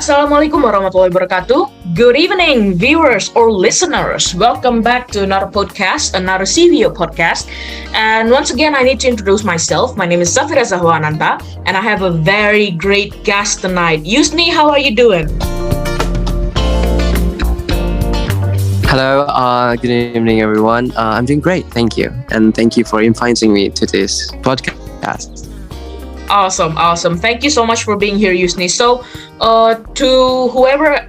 Assalamualaikum warahmatullahi wabarakatuh. Good evening, viewers or listeners. Welcome back to another podcast, another Sefeo podcast. And once again, I need to introduce myself. My name is Shafira and I have a very great guest tonight. Yutsni, how are you doing? Hello, good evening, everyone. I'm doing great, thank you. And thank you for inviting me to this podcast. Awesome. Thank you so much for being here, Yutsni. So, to whoever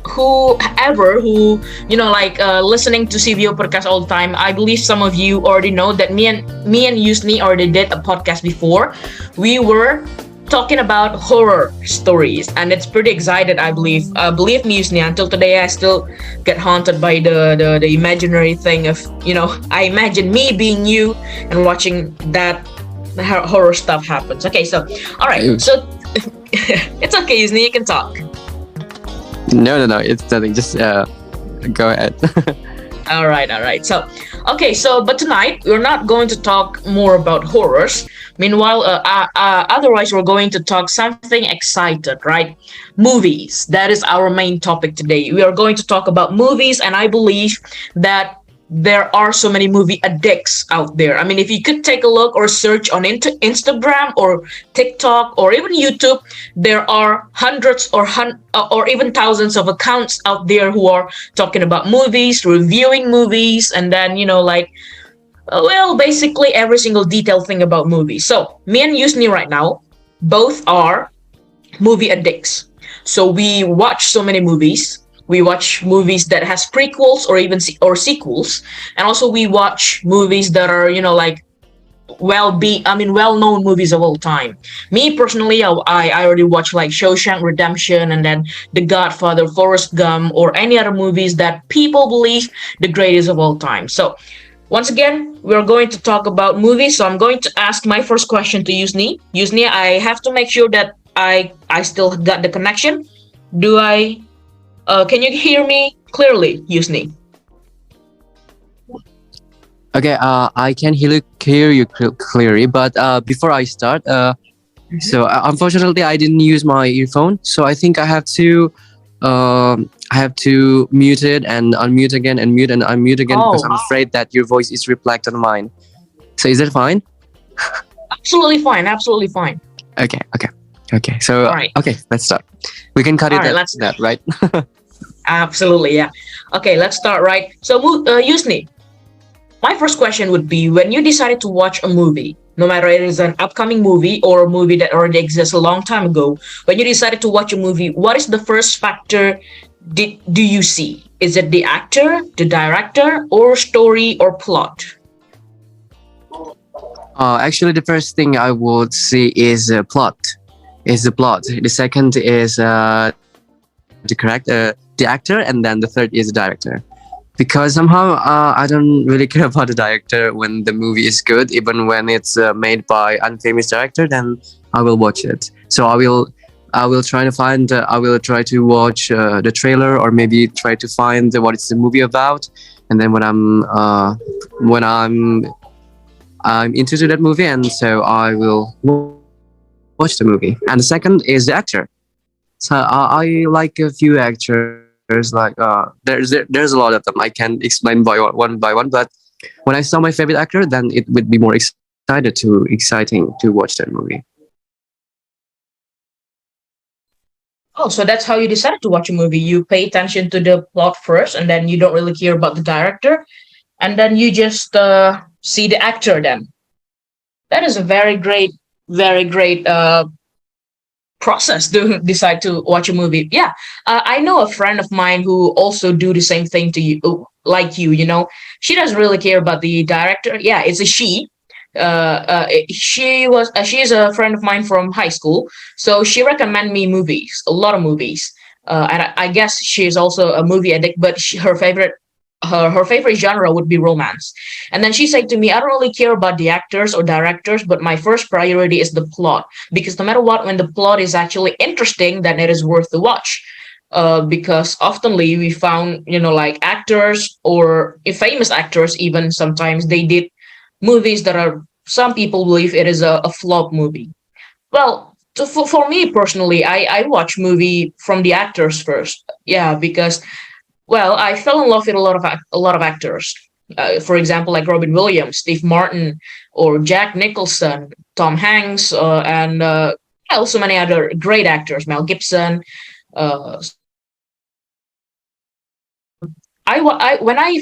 who listening to Sefeo podcast all the time, I believe some of you already know that me and Yutsni already did a podcast before. We were talking about horror stories, and it's pretty excited. I believe. Believe me, Yutsni, until today I still get haunted by the imaginary thing of I imagine me being you and watching that horror stuff happens. Okay, so all right, so it's okay, Yutsni, you can talk. No, it's nothing. Just go ahead. All right. So, okay. But tonight we're not going to talk more about horrors. Meanwhile, otherwise we're going to talk something excited, right? Movies. That is our main topic today. We are going to talk about movies, and I believe that there are so many movie addicts out there. I mean, if you could take a look or search on Instagram or TikTok or even YouTube, there are hundreds or even thousands of accounts out there who are talking about movies, reviewing movies, and then basically every single detail thing about movies. So me and Yutsni right now both are movie addicts. So we watch so many movies. We watch movies that has prequels or even sequels, and also we watch movies that are well-known movies of all time. Me personally, I already watched like Shawshank Redemption and then The Godfather, Forrest Gump, or any other movies that people believe the greatest of all time. So once again, we're going to talk about movies. So I'm going to ask my first question to Yutsni. Yutsni, I have to make sure that I still got the connection. Can you hear me clearly, Yutsni? Okay, I can hear you clearly, but before I start, so unfortunately I didn't use my earphone, so I think I have to mute it and unmute again and mute and unmute again because I'm afraid that your voice is reflected on mine. So is that fine? Absolutely fine. Okay. So right. Okay, let's start. We can cut it at that, right? Absolutely, yeah. Okay, let's start, right? So, Yutsni, my first question would be, when you decided to watch a movie, no matter it is an upcoming movie or a movie that already exists a long time ago, when you decided to watch a movie, what is the first factor do you see? Is it the actor, the director, or story or plot? Actually, the first thing I would see is plot. The second is the actor, and then the third is the director. Because somehow I don't really care about the director when the movie is good, even when it's made by unfamous director. Then I will watch it. So I will try to watch the trailer, or maybe try to find what is the movie about, and then when I'm into that movie, and so I will watch the movie. And the second is the actor. So I like a few actors. Like there's a lot of them. I can't explain one by one, but when I saw my favorite actor, then it would be more exciting to watch that movie. Oh, so that's how you decided to watch a movie. You pay attention to the plot first, and then you don't really care about the director, and then you just see the actor. Then that is a very great process to decide to watch a movie. Yeah, I know a friend of mine who also do the same thing to you, like you. She doesn't really care about the director. Yeah, it's a she. She is a friend of mine from high school, so she recommended me movies, a lot of movies. And I guess she is also a movie addict, but her favorite genre would be romance. And then she said to me, I don't really care about the actors or directors, but my first priority is the plot, because no matter what, when the plot is actually interesting, then it is worth the watch. Because oftenly we found actors or famous actors, even sometimes they did movies that are, some people believe it is a flop movie. Well, So for me personally, I watch movie from the actors first. Yeah, because well, I fell in love with a lot of actors. For example, like Robin Williams, Steve Martin, or Jack Nicholson, Tom Hanks, and also many other great actors, Mel Gibson. I when I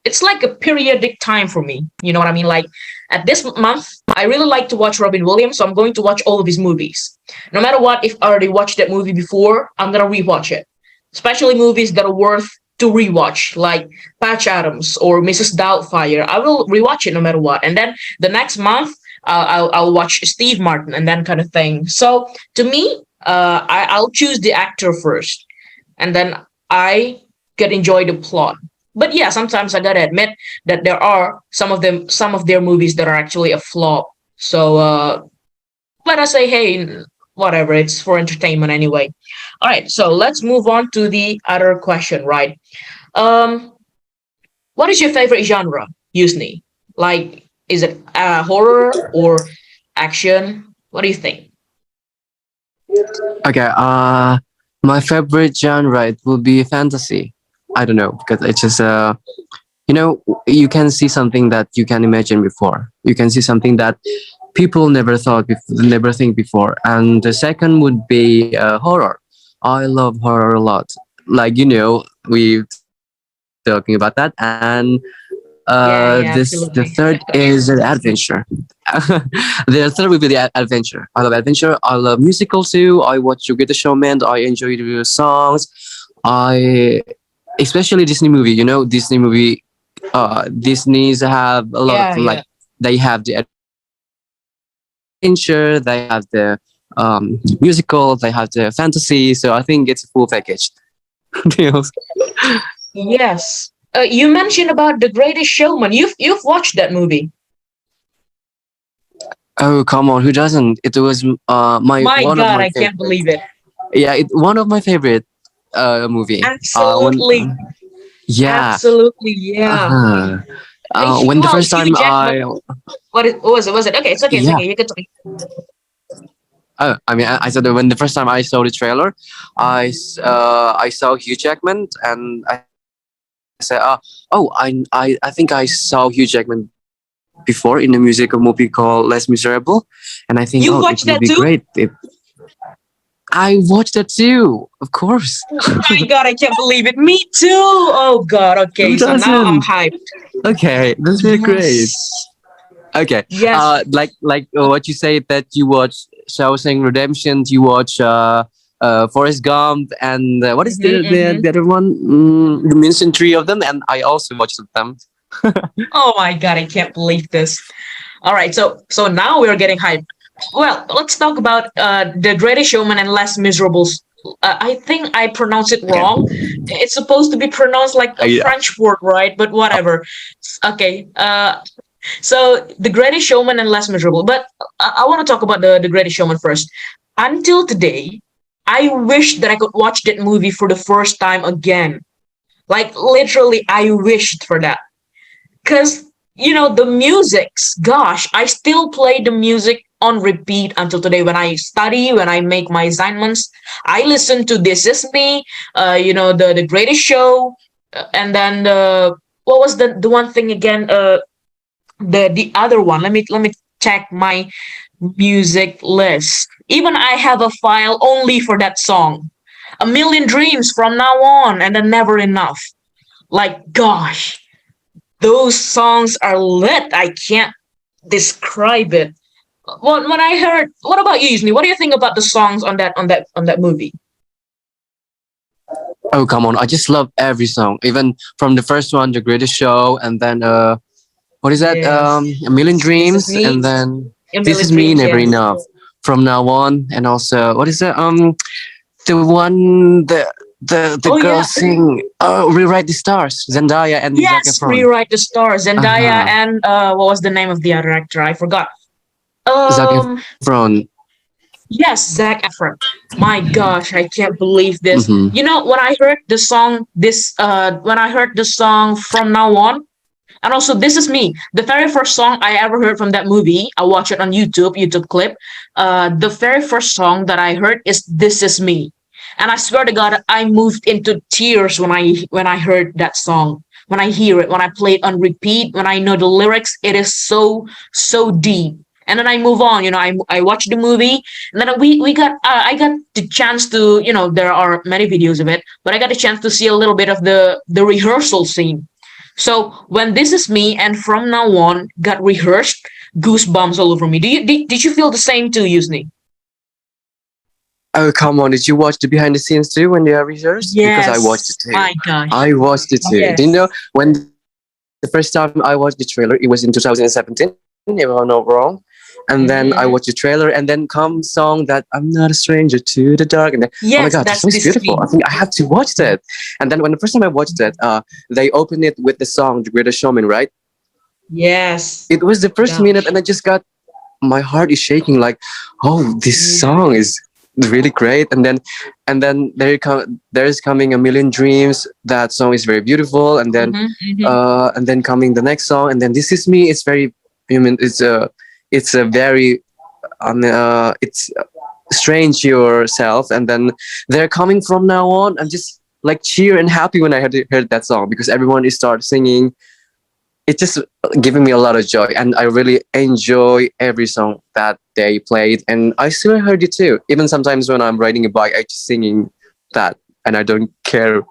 it's like a periodic time for me. You know what I mean? Like at this month, I really like to watch Robin Williams, so I'm going to watch all of his movies. No matter what, if I already watched that movie before, I'm gonna rewatch it. Especially movies that are worth to rewatch, like Patch Adams or Mrs. Doubtfire. I will rewatch it no matter what. And then the next month, I'll watch Steve Martin and then kind of thing. So to me, I'll choose the actor first, and then I could enjoy the plot. But yeah, sometimes I gotta admit that there are some of their movies that are actually a flop. So let us say, hey, whatever, it's for entertainment anyway. All right, so let's move on to the other question, right? Um, what is your favorite genre, Yutsni? Like, is it horror or action? What do you think? Okay. My favorite genre it will be fantasy. I don't know because it's just you can see something that you can imagine before. You can see something that people never thought never think before. And the second would be horror. I love horror a lot. Like we talking about that. And Yeah, yeah, the third absolutely. is an adventure. The third will be the adventure. I love adventure. I love musical too. I watch You Get the Showman. I enjoy the songs. I especially Disney movie. Disney movie. Disney's have a lot of Yeah, like yeah. they have the adventure. They have the musical. They have the fantasy. So I think it's a full package. Yes. Yes. You mentioned about The Greatest Showman. You've watched that movie. Oh come on, who doesn't? It was my My one of God, my I can't favorite. believe it. Yeah, one of my favorite movie. When Absolutely, yeah, absolutely, yeah. uh-huh. When the Well, first Hugh time Jackman. What was it? Was it okay? It's okay. It's yeah. okay. You can talk. I mean, I said that when the first time I saw the trailer, I saw Hugh Jackman, and I said, I think I saw Hugh Jackman before in a musical movie called Les Miserable, and I think, oh, it will be You watched great. that too? I watched that too, of course. My God, I can't believe it. Me too. Oh God. Who Okay, so now I'm doesn't? hyped. Okay, that's really great. Yes. Okay, Yes. like what you say that you watch Shawshank Redemption, you watch Forrest Gump, and what is Hmm, the hmm. other one? You mentioned three of them, and I also watched them. Oh my God, I can't believe this. All right, so now we're getting hyped. Well, let's talk about The Greatest Showman and Les Miserables. I think I pronounced it Okay, wrong. It's supposed to be pronounced like a yeah. French word, right? But whatever. Okay. So The Greatest Showman and Les Miserable. But I want to talk about the Greatest Showman first. Until today, I wish that I could watch that movie for the first time again. Like literally, I wished for that. Cause the music's, gosh, I still play the music on repeat until today. When I study, when I make my assignments, I listen to This Is Me, the Greatest Show, and then what was the one thing again? The other one. Let me check my music list. Even I have a file only for that song. A Million Dreams from Now On, and then Never Enough. Like, gosh, those songs are lit. I can't describe it. Well, when I heard, what about you, Yusni? What do you think about the songs on that movie? Oh come on, I just love every song, even from the first one, The Greatest Show, and then what is that? Yes, A Million this is Dreams, me. and then A This Million Is Me, Dreams. Never Yes. Enough. From Now On, and also what is it? The one the Oh girl yeah. sing Rewrite the Stars, Zendaya and Zac Yes, Efron. Rewrite the Stars. Zendaya Uh-huh. and what was the name of the other actor? I forgot. Zac Um, Efron. yes, Zac Efron. My gosh, I can't believe this. Mm-hmm. When I heard the song From Now On, And also, This Is Me, the very first song I ever heard from that movie. I watched it on YouTube clip. The very first song that I heard is This Is Me. And I swear to God, I moved into tears when I heard that song. When I hear it, when I play it on repeat, when I know the lyrics, it is so deep. And then I move on. I watched the movie, and then we got I got the chance to, there are many videos of it, but I got the chance to see a little bit of the rehearsal scene. So when This Is Me and From Now On got rehearsed, goosebumps all over me. Did you feel the same too, Yutsni? Oh, come on. Did you watch the behind the scenes too when they are rehearsed? Because I watched it Yes. too. My gosh. I watched it too. Do you Yes. know when the first time I watched the trailer, it was in 2017, if I'm not wrong. And then I watched the Hmm. trailer, and then comes song that I'm not a stranger to the dark. And then, oh my God, Yes, this song is that's This Is beautiful. I Me. think I have to watch that. And then when the first time I watched that, they opened it with the song The Greatest Showman, right? Yes. It was the first minute, and Gosh. I just got my heart is shaking like, oh, this Yeah. song is really great. And then there's coming A Million Dreams. That song is very beautiful. Hmm. Hmm. And then coming the next song, and then This Is Me. It's very, I mean, it's a very it's strange yourself. And then they're coming From Now On. I'm just like cheer and happy when I heard that song, because everyone is start singing. It's just giving me a lot of joy, and I really enjoy every song that they played, and I still heard it too. Even sometimes when I'm riding a bike, I just singing that, and I don't care.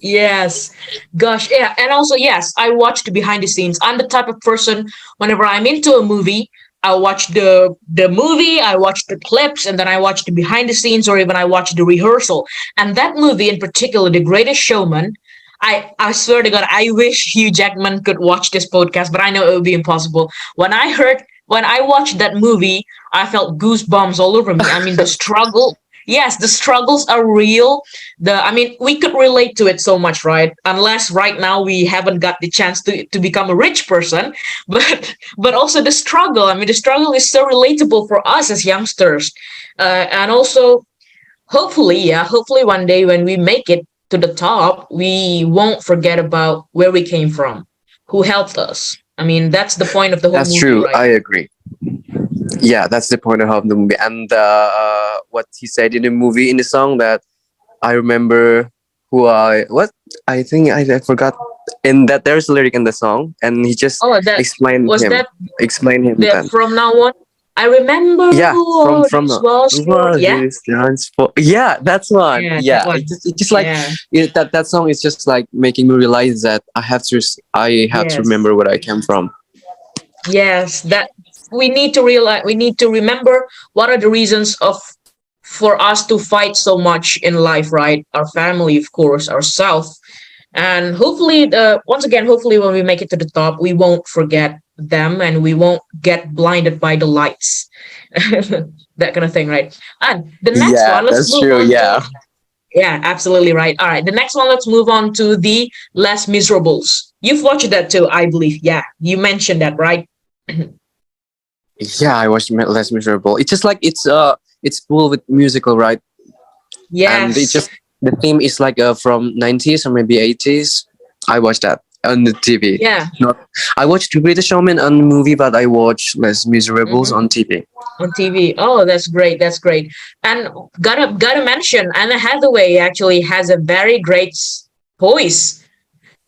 Yes. Gosh, yeah. And also, yes, I watch the behind the scenes. I'm the type of person, whenever I'm into a movie, I watch the movie, I watch the clips, and then I watch the behind the scenes, or even I watch the rehearsal. And that movie in particular, The Greatest Showman, I swear to God, I wish Hugh Jackman could watch this podcast, but I know it would be impossible. When I watched that movie, I felt goosebumps all over me. I mean, the struggle. Yes, the struggles are real. I mean, we could relate to it so much, right? Unless right now we haven't got the chance to become a rich person, but also the struggle. I mean, the struggle is so relatable for us as youngsters, and also hopefully, yeah, hopefully one day when we make it to the top, we won't forget about where we came from, who helped us. I mean, that's the point of the whole That's movie, true. right? I agree. Yeah, that's the point of the movie. And what he said in the movie, in the song, that I remember who I what I think I forgot. In that, there's a lyric in the song, and he just Oh, that explained was him, that explain him the then. From Now On. I remember Yeah, who from all from this was for. what Yeah, is dance for? Yeah, that's one. yeah, that Yeah, one. it just like Yeah, that song is just like making me realize that I have to yes, remember where I came from. yes. That we need to realize. We need to remember what are the reasons of for us to fight so much in life, right? Our family, of course, ourselves. And hopefully, once again, hopefully, when we make it to the top, we won't forget them and we won't get blinded by the lights. That kind of thing, right? And the next Yeah, one, let's that's move true. on Yeah. to, yeah, absolutely right. All right, the next one, let's move on to the Les Miserables. You've watched that too, I believe. Yeah, you mentioned that, right? Yeah, I watched Less Miserable. It's just like it's full with musical, right? And it Yes. just the theme is like from 90s or maybe 80s. I watched that on the TV. Yeah. Not I watched The Greatest Showman on the movie, but I watched Less Miserables Hmm. on TV. On TV. Oh, that's great. That's great. And gotta mention, Anna Hathaway actually has a very great voice.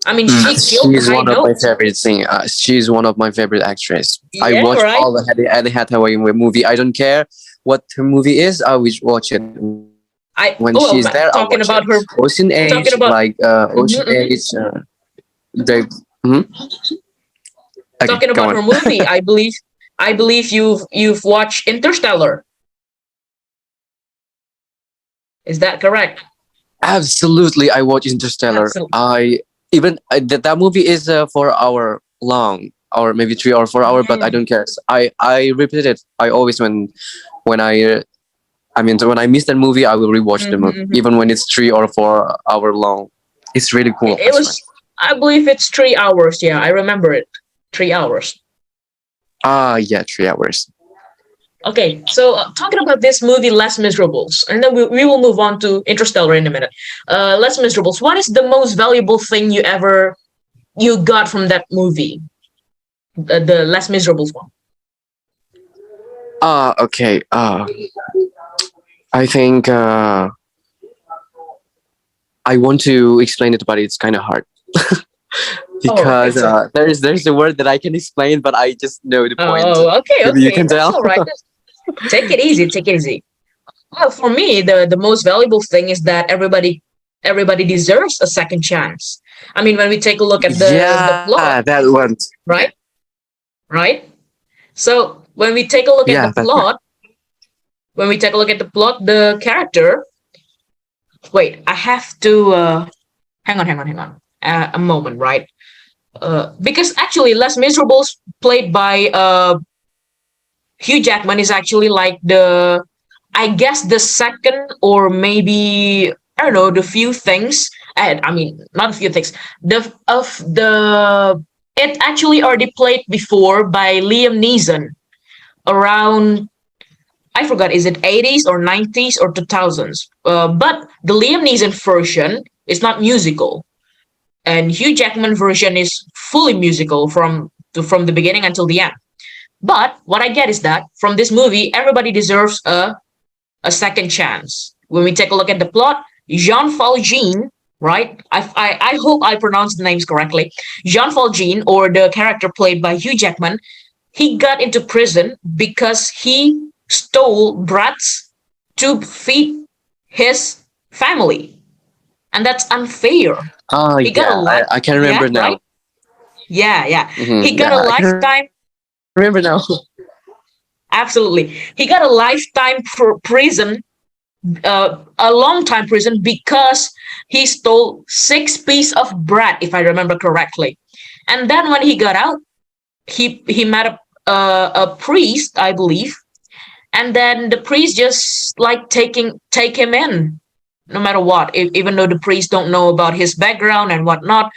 I mean, Mm. she killed the She's high one of my notes. favorite sing. She's one of my favorite actress. I Yeah, watch right. all the Anne Hathaway movie. I don't care what her movie is. I will watch it when she's there. I'll watch it. Ocean Talking about Age, her. Talking about. Ocean Mhm, Age. mhm. The mhm. Okay, Talking go about on. her movie. I believe you've watched Interstellar. Is that correct? Absolutely, I watch Interstellar. Absolutely. I even that movie is 4 hour long, or maybe 3 or 4 hour, but I Mm, don't care. I repeat it. I always when I mean when I miss that movie, I will rewatch the mhm, movie, mhm. even when it's 3 or 4 hour long. It's really cool. I It swear. was. I believe it's 3 hours. Yeah, I remember it. 3 hours. Ah, yeah, 3 hours. Okay, so talking about this movie, Les Miserables, and then we will move on to Interstellar in a minute. Les Miserables. What is the most valuable thing you got from that movie, the Les Miserables one? Okay. I think I want to explain it, but it's kind of hard All right. because there's a word that I can explain, but I just know the point. Oh, okay, Maybe you okay. can That's tell. all right. Take it easy. Take it easy. Well, for me, the most valuable thing is that everybody deserves a second chance. I mean, when we take a look at the Yeah, plot, that one. right? Right? So when we take a look at Yeah, the that's right. plot, when we take a look at the plot, the character. Wait, I have to hang on. A moment, right? Because actually, Les Miserables, played by Hugh Jackman, is actually like the, I guess, the second, or maybe I don't know, the few things. I mean, not a few things. The it actually already played before by Liam Neeson around, I forgot, is it 80s or 90s or 2000s? But the Liam Neeson version is not musical, and Hugh Jackman version is fully musical from the beginning until the end. But what I get is that from this movie, everybody deserves a second chance. When we take a look at the plot, Jean Valjean, right? I hope I pronounced the names correctly. Jean Valjean, or the character played by Hugh Jackman, he got into prison because he stole brats to feed his family, and that's unfair. Oh He got a yeah, life, I can yeah, remember now. right, yeah, yeah. He got Yeah, a I can remember lifetime. now. Absolutely, he got a lifetime prison, a long time prison, because he stole 6 pieces of bread, if I remember correctly. And then when he got out, he met a priest, I believe, and then the priest just like take him in, no matter what. Even though the priest don't know about his background and whatnot,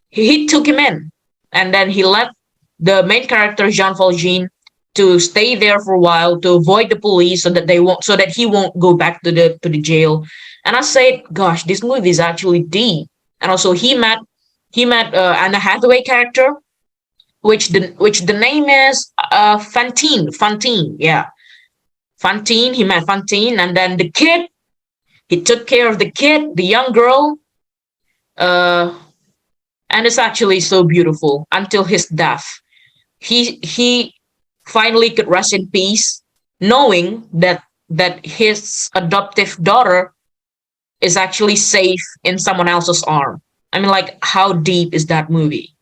he took him in, and then he left the main character Jean Valjean to stay there for a while to avoid the police, so that they won't, so that he won't go back to the jail. And I said, gosh, this movie is actually deep. And also he met Anna Hathaway character, which the name is Fantine, yeah, Fantine. He met Fantine, and then the kid. He took care of the kid, the young girl, uh, and it's actually so beautiful until his death. He finally could rest in peace, knowing that his adoptive daughter is actually safe in someone else's arm. I mean, like, how deep is that movie,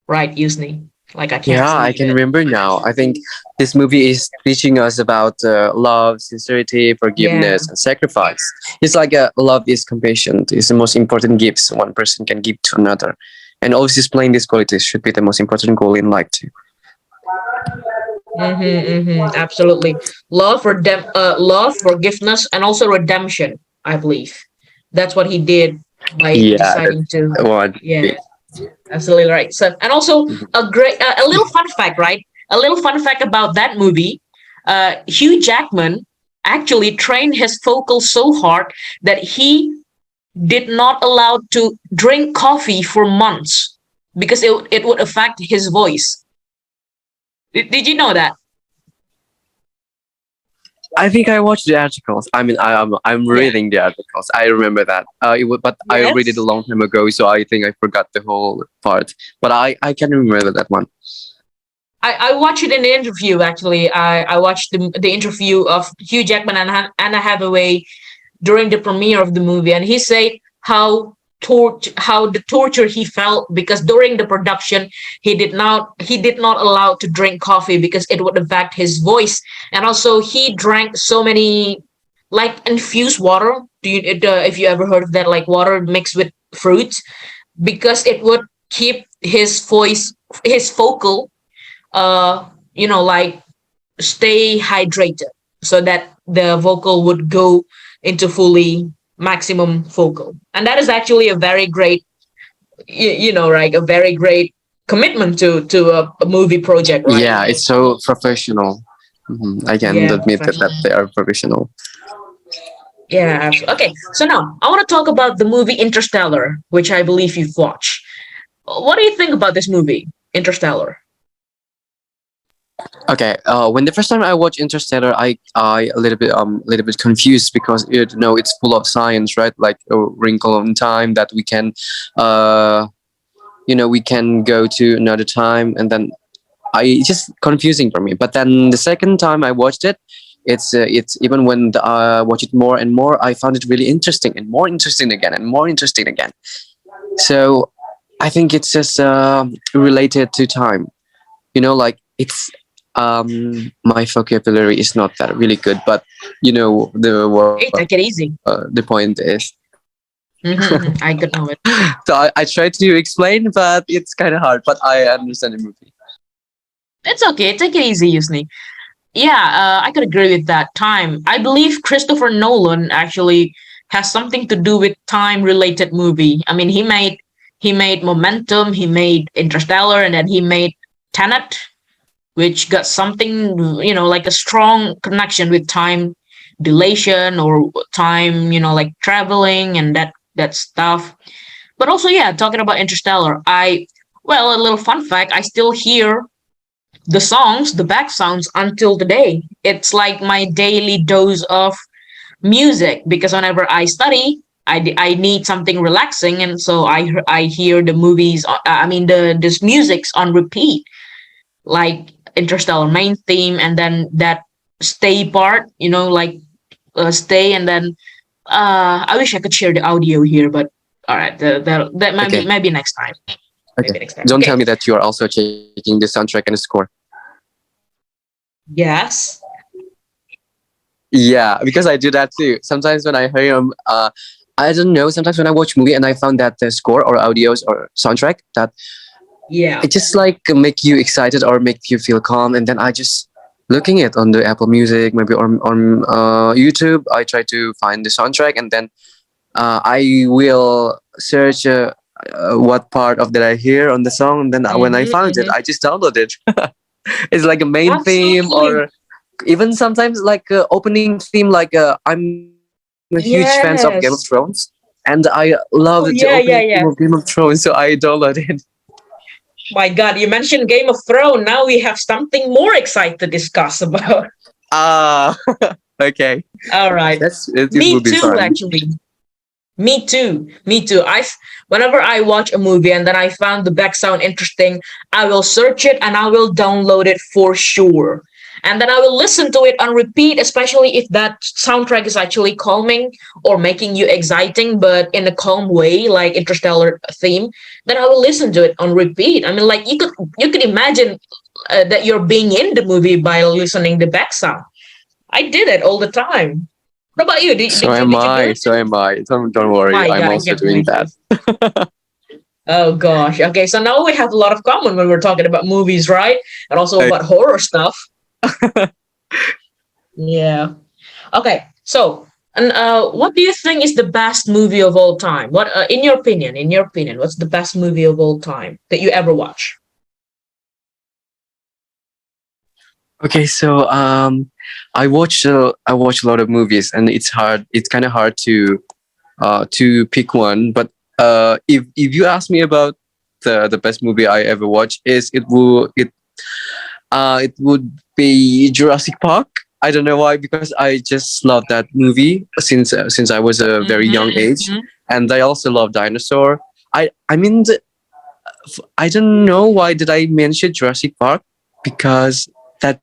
right, Yutsni? Like, I can't Yeah, I sleep can it. remember now. I think this movie is teaching us about love, sincerity, Yeah. forgiveness, and sacrifice. It's like love is compassion. It's the most important gifts one person can give to another. And always displaying these qualities should be the most important goal in life too. Absolutely. Love, forgiveness, and also redemption, I believe. That's what he did by Yeah, deciding that's to. one. Yeah, absolutely right. So, and also a little fun fact, right? A little fun fact about that movie. Hugh Jackman actually trained his vocal so hard that he did not allow to drink coffee for months, because it would affect his voice. Did you know that? I think I watched the articles. I mean, I'm Yeah. reading the articles. I remember that. But I read it a Yes. long time ago, so I think I forgot the whole part. But I can remember that one. I watched it in the interview. Actually, I watched the interview of Hugh Jackman and Anna Hathaway during the premiere of the movie, and he said how the torture he felt, because during the production he did not allow to drink coffee because it would affect his voice, and also he drank so many, like, infused water. If you ever heard of that, like water mixed with fruits, because it would keep his voice, his vocal, like, stay hydrated, so that the vocal would go into fully maximum vocal. And that is actually a very great, like, a very great commitment to a movie project, right? Yeah, it's so professional. I can Yeah, admit that professional. they are professional. Yeah, absolutely. Okay, so now I want to talk about the movie Interstellar, which I believe you've watched. What do you think about this movie, Interstellar? Okay, when the first time I watched Interstellar, I a little bit confused because it's full of science, right? Like a wrinkle in time that we can, uh, we can go to another time, and then I it's just confusing for me. But then the second time I watched it, it's even when I watch it more and more, I found it really interesting and more interesting again and more interesting again. So I think it's just related to time. Like it's my vocabulary is not that really good, but Hey, take it easy. the point is. I could know it. So I try to explain, but it's kind of hard. But I understand the movie. It's okay. Take it easy, Yutsni. Yeah, I could agree with that. Time. I believe Christopher Nolan actually has something to do with time-related movie. I mean, he made Momentum, he made Interstellar, and then he made Tenet, which got something, like a strong connection with time dilation or time, like traveling and that stuff. But also, yeah, talking about Interstellar, well, a little fun fact, I still hear the songs, the back sounds until today. It's like my daily dose of music because whenever I study, I need something relaxing, and so I hear the movies. I mean the this music's on repeat, like Interstellar main theme, and then that stay part. Like stay, and then I wish I could share the audio here, but all right, that might be Okay. maybe next time. Okay. Maybe next time. Don't tell Okay. me that you are also checking the soundtrack and the score. Yes. Yeah, because I do that too. Sometimes when I hear I don't know. Sometimes when I watch movie and I found that the score or audios or soundtrack that Yeah. it just like make you excited or make you feel calm, and then I just looking it on the Apple Music, maybe on YouTube. I try to find the soundtrack, and then I will search what part of that I hear on the song, and then when I found it, Mm-hmm. I just download it. It's like a main theme, Absolutely. or even sometimes like opening theme. Like I'm a huge fan of Game of Thrones, Yes. and I love the Oh opening yeah, theme of yeah, Game yeah. of Thrones, so I download it. My God, you mentioned Game of Thrones. Now we have something more exciting to discuss about. Ah, okay, All right. it will Me be too, fun. actually. Me too. Me too. Whenever I watch a movie and then I found the back sound interesting, I will search it and I will download it for sure. And then I will listen to it on repeat, especially if that soundtrack is actually calming or making you exciting, but in a calm way, like Interstellar theme. Then I will listen to it on repeat. I mean, like you could imagine that you're being in the movie by listening the back sound. I did it all the time. What about you? Did, So did you am did you do I. it So too? am I. Don't worry. My I'm God, I also can't doing believe that. this. Oh gosh. Okay, so now we have a lot of common when we're talking about movies, right? And also about horror stuff. Yeah. Okay. So, and what do you think is the best movie of all time? What, in your opinion, what's the best movie of all time that you ever watch? Okay, so I watch a lot of movies, and it's hard. It's kind of hard to pick one. But if you ask me about the best movie I ever watched, is it would be Jurassic Park. I don't know why, because I just love that movie since I was a very young age, Mm-hmm. and I also love dinosaur. I mean I don't know why did I mention Jurassic Park, because that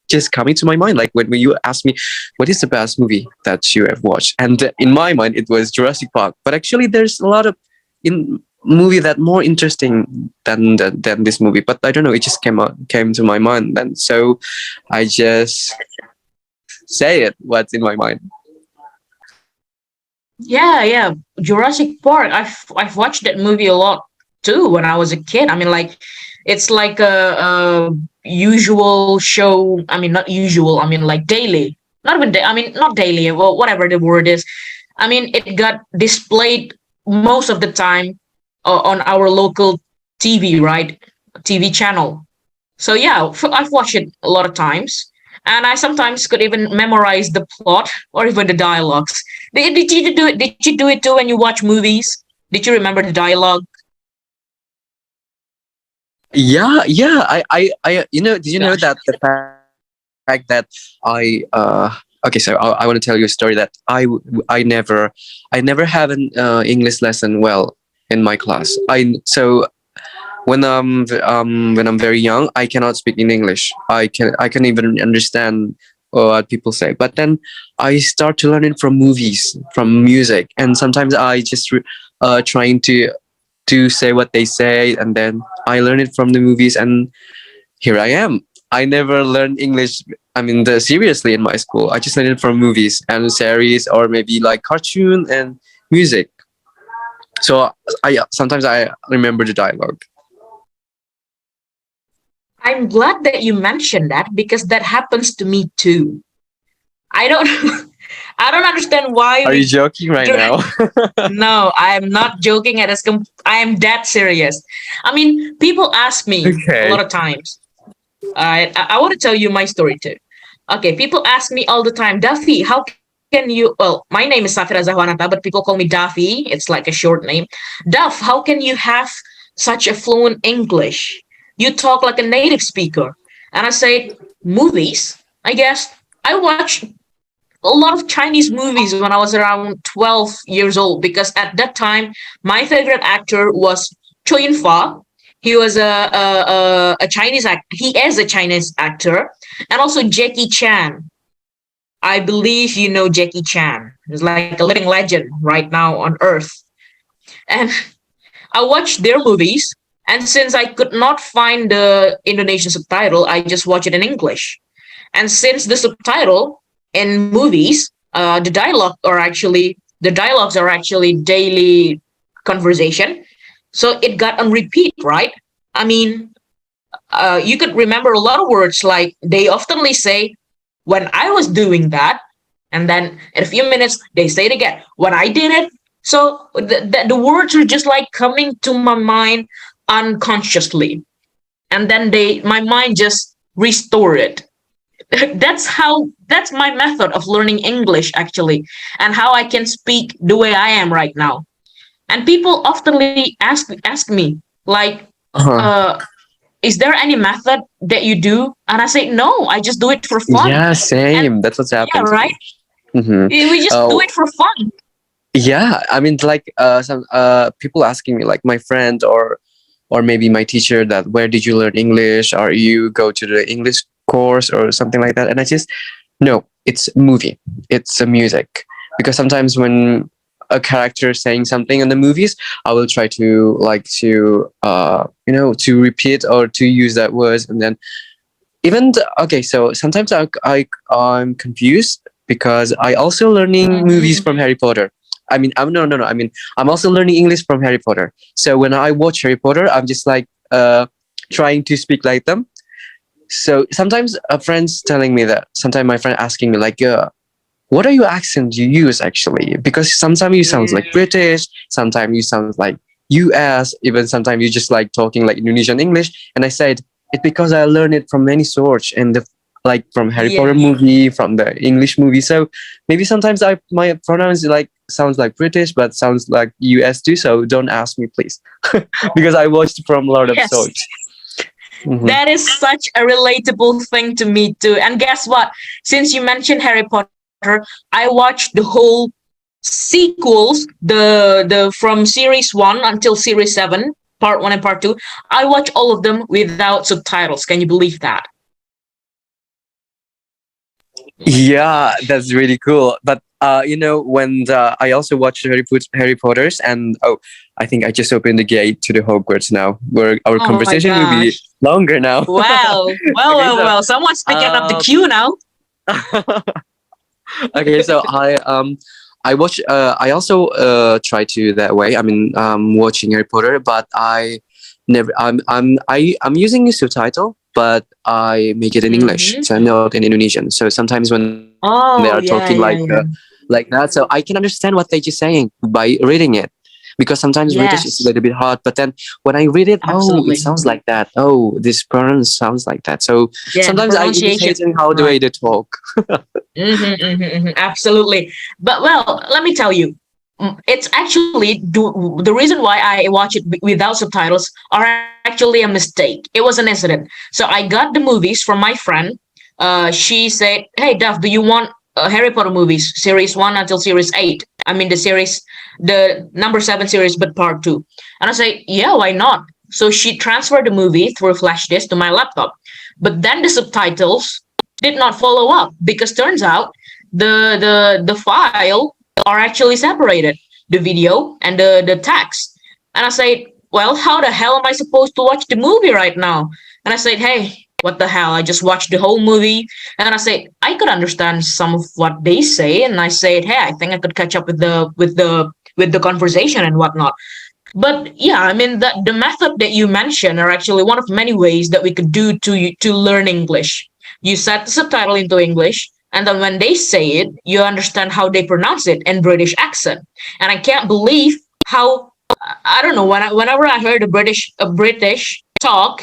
just coming to my mind. Like when you asked me, what is the best movie that you have watched? And in my mind, it was Jurassic Park. But actually, there's a lot of in movie that more interesting than this movie. But I don't know. It just came to my mind, and so I just say it. What's in my mind? Yeah, yeah. Jurassic Park. I've watched that movie a lot too when I was a kid. I mean, like, it's like a usual show. I mean, not usual. I mean, like daily. Not even. I mean, not daily. Well, whatever the word is. I mean, it got displayed most of the time on our local TV, right? TV channel. So yeah, I've watched it a lot of times, and I sometimes could even memorize the plot or even the dialogues. Did you do it? Did you do it too when you watch movies? Did you remember the dialogue? Yeah. Did you know Gosh. that the fact that okay, so I want to tell you a story that I never have an English lesson well in my class. When I'm very young, I cannot speak in English. I can even understand what people say. But then I start to learn it from movies, from music, and sometimes I just trying to say what they say, and then I learn it from the movies, and here I am. I never learned English. I mean, seriously in my school. I just learned it from movies and series, or maybe like cartoon and music. So I sometimes I remember the dialogue. I'm glad that you mentioned that because that happens to me too. I don't I don't understand why Are you we joking right do. now? No, I am not joking. I am that serious. I mean, people ask me a lot Okay. of times. I want to tell you my story too. Okay, people ask me all the time, Duffy, how can you? Well, my name is Safira Zahwanata, but people call me Duffy. It's like a short name. Duff, how can you have such a fluent English? You talk like a native speaker. And I said, movies, I guess. I watched a lot of Chinese movies when I was around 12 years old because at that time, my favorite actor was Cho Yun Fa. He was a Chinese actor. He is a Chinese actor. And also Jackie Chan. I believe you know Jackie Chan. He's like a living legend right now on Earth. And I watched their movies. And since I could not find the Indonesian subtitle, I just watch it in English. And since the subtitle in movies, the dialogues are actually daily conversation. So it got on repeat, right? I mean, you could remember a lot of words like they oftenly say, when I was doing that, and then in a few minutes they say it again, when I did it. So the words are just like coming to my mind unconsciously, and then my mind just restore it. That's my method of learning English actually, and how I can speak the way I am right now. And people oftenly ask me like, Uh-huh. uh, is there any method that you do? And I say, no, I just do it for fun. Yeah, And same. That's what's yeah, happened to right. me. Hmm. We just do Oh, it for fun. yeah. I mean, like some people asking me, like my friend or maybe my teacher, that where did you learn English, or you go to the English course or something like that, and I just no, it's movie, it's a music, because sometimes when a character is saying something in the movies, I will try to to repeat or to use that words, and then okay, so sometimes I'm confused because I also learning movies Mhm. from Harry Potter. I mean, I'm no. I mean, I'm also learning English from Harry Potter. So when I watch Harry Potter, I'm just like trying to speak like them. So sometimes a friend's telling me that. Sometimes my friend asking me like, "What are your accents you use actually?" Because sometimes you sound like Yeah. British, sometimes you sound like US, even sometimes you just like talking like Indonesian English. And I said, it's because I learned it from many sources, and like from Harry Potter Yes. movie, from the English movie. So maybe sometimes my pronouns like sounds like British, but sounds like US too. So don't ask me, please, because I watched from a lot of Yes. sources. Hmm. That is such a relatable thing to me too. And guess what? Since you mentioned Harry Potter, I watched the whole sequels, the from series 1 until series 7, part 1 and part 2. I watch all of them without subtitles. Can you believe that? Yeah, that's really cool. But when I also watched Harry Potter's, and oh, I think I just opened the gate to the Hogwarts now, where our Oh my conversation will be gosh. longer now. Wow. Well, Okay, well, so well. Someone's picking up the um, queue now. okay, so I watch. I also try to that way. I mean, watching Harry Potter, but I never. I'm using a subtitle, but I make it in English, Hmm. so not in Indonesian. So sometimes when they are talking Oh, yeah, yeah, yeah. like that, so I can understand what they're just saying by reading it. Because sometimes British is a Yes, little bit hard, but then when I read it, oh, it absolutely. sounds like that. Oh, this pronounce sounds like that. So Yeah, the sometimes I pronunciation. imitate in how the Right. way they talk. Absolutely. But well, let me tell you, it's actually the reason why I watch it without subtitles are actually a mistake. It was an incident. So I got the movies from my friend. She said, "Hey, Duff, do you want Harry Potter movies, series one until series eight? I mean, the number seven series, but part two." And I say, "Yeah, why not?" So she transferred the movie through a flash disk to my laptop. But then the subtitles did not follow up because turns out the file are actually separated, the video and the text. And I said, "Well, how the hell am I supposed to watch the movie right now?" And I said, "Hey, what the hell? I just watched the whole movie." And I said, I could understand some of what they say. And I said, "Hey, I think I could catch up with the conversation and whatnot." But yeah, I mean the method that you mentioned are actually one of many ways that we could do to learn English. You set the subtitle into English, and then when they say it, you understand how they pronounce it in British accent. And I can't believe how I don't know whenever I heard a British talk,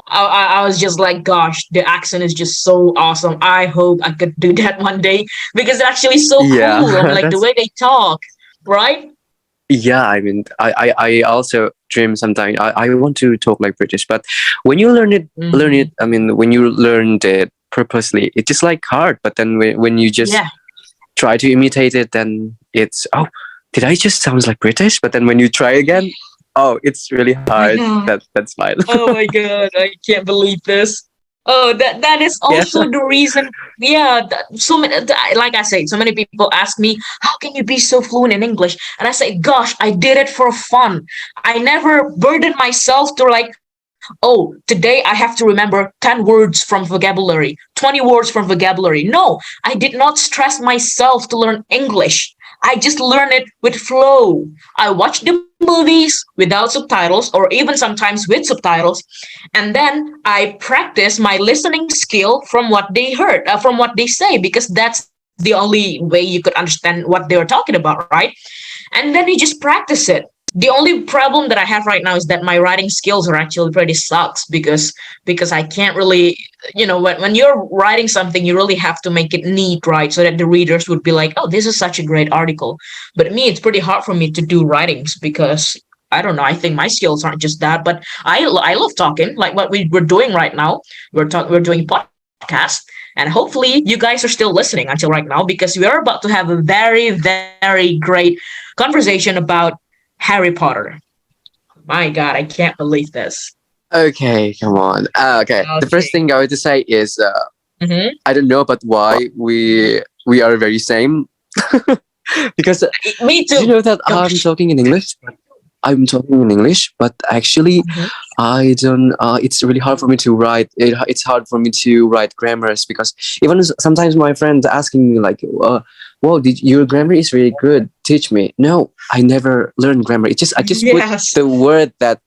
I was just like, gosh, the accent is just so awesome. I hope I could do that one day because it's actually so Yeah, cool. I mean, like the that's way they talk, right? yeah. I mean, I also dream sometimes. I want to talk like British, but when you learn it. Hmm. I mean, when you learned it purposely, it's just like hard. But then when you just Yeah. try to imitate it, then it's, oh, did I just sound like British? But then when you try again, oh, it's really My hard. God. That's fine. Oh my God. I can't believe this. Oh, that is Yeah. also the reason. Yeah, so many, like I said, so many people ask me, "How can you be so fluent in English?" And I say, "Gosh, I did it for fun. I never burdened myself to like, oh, today I have to remember 10 words from vocabulary, 20 words from vocabulary." No, I did not stress myself to learn English. I just learned it with flow. I watched the movies without subtitles or even sometimes with subtitles. And then I practice my listening skill from what they heard, from what they say, because that's the only way you could understand what they're talking about, right? And then you just practice it. The only problem that I have right now is that my writing skills are actually pretty sucks because I can't really, when you're writing something, you really have to make it neat, right? So that the readers would be like, "Oh, this is such a great article." But me, it's pretty hard for me to do writings because I don't know. I think my skills aren't just that, but I love talking, like what we're doing right now. We're doing podcast, and hopefully you guys are still listening until right now because we are about to have a very very great conversation about Harry Potter. My God, I can't believe this. Okay, come on. Okay, the first Okay. thing I want to say is Mm-hmm. I don't know, but why we are very same. Because Me do you too. know that I'm Gosh. talking in English? I'm talking in English, but actually, Mhm. I don't. It's really hard for me to write. It's hard for me to write grammars because even sometimes my friends asking me like, "Whoa, your grammar is really good. Teach me." No, I never learned grammar. I just put Yes, the word that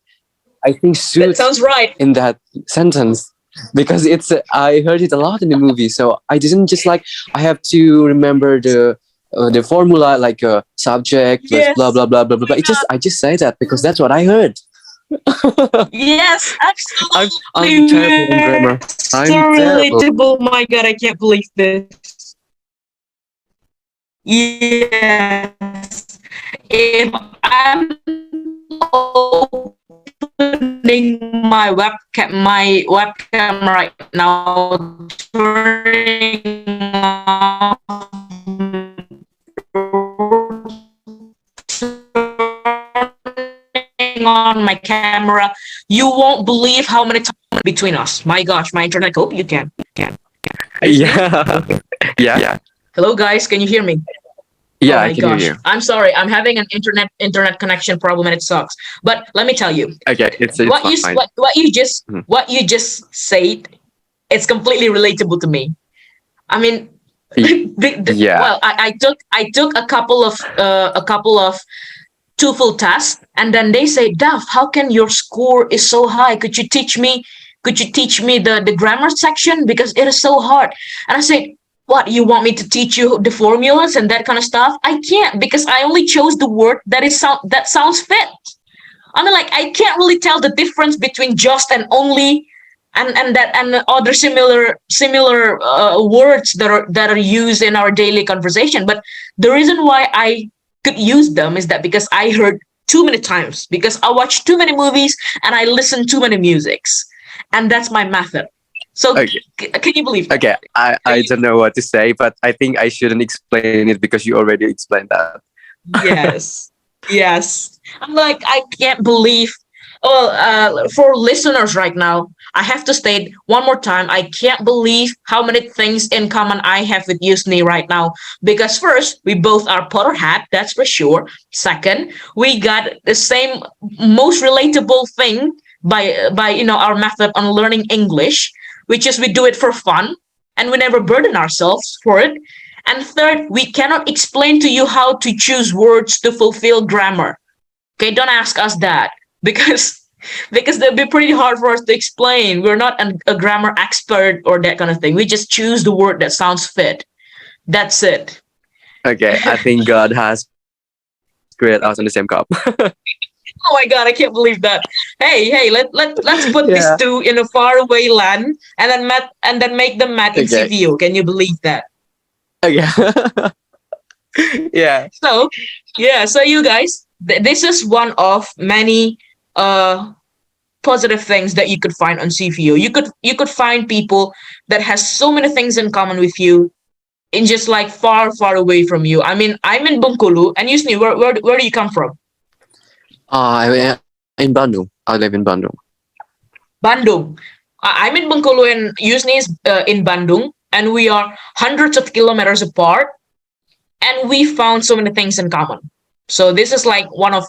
I think that suits sounds right. in that sentence because it's I heard it a lot in the movie, so I didn't just like I have to remember the formula like subject plus blah Yes. blah blah blah blah. Blah. I just say that because that's what I heard. Yes, I'm absolutely, terrible in man. grammar. So I'm terrible. relatable. My God, I can't believe this. Yes. If I'm opening my webcam right now, turning on my camera, you won't believe how many times between us. My gosh, my internet. Hope you can. Are you still? Yeah, yeah, Hello, guys. Can you hear me? Oh yeah. I my can hear gosh. you. I'm sorry. I'm having an internet connection problem and it sucks. But let me tell you, Okay, it's what you fine. Mhm. what you just said, it's completely relatable to me. I mean, Yeah, well, I took a couple of TOEFL tests, and then they say, "Duff, how can your score is so high? Could you teach me the grammar section because it is so hard?" And I said, "What, you want me to teach you the formulas and that kind of stuff? I can't because I only chose the word that sounds fit. I mean, like I can't really tell the difference between just and only, and other similar words that are used in our daily conversation. But the reason why I could use them is that because I heard too many times, because I watch too many movies and I listen too many musics, and that's my method. So Okay. can you believe that? Okay. Can I you? don't know what to say, but I think I shouldn't explain it because you already explained that. Yes. Yes. I'm like, I can't believe. Well, for listeners right now, I have to state one more time. I can't believe how many things in common I have with Yutsni right now. Because first, we both are Potterhead, that's for sure. Second, we got the same most relatable thing by our method on learning English, which is we do it for fun and we never burden ourselves for it. And third, we cannot explain to you how to choose words to fulfill grammar. Okay, don't ask us that because because that'd be pretty hard for us to explain. We're not a grammar expert or that kind of thing. We just choose the word that sounds fit. That's it. Okay. I think God has created us in the same cup. Oh my god, I can't believe that. Hey, let's put Yeah. these two in a faraway land and then make them met in Okay. CVO. Can you believe that? Okay. Yeah. So yeah, so you guys, this is one of many uh positive things that you could find on CVO. You could find people that has so many things in common with you in just like far away from you. I mean, I'm in Bengkulu, and Yusni, where do you come from? In Bandung. I live in Bandung. Bandung. I'm in Bengkulu, and Yusni is in Bandung, and we are hundreds of kilometers apart, and we found so many things in common. So this is like one of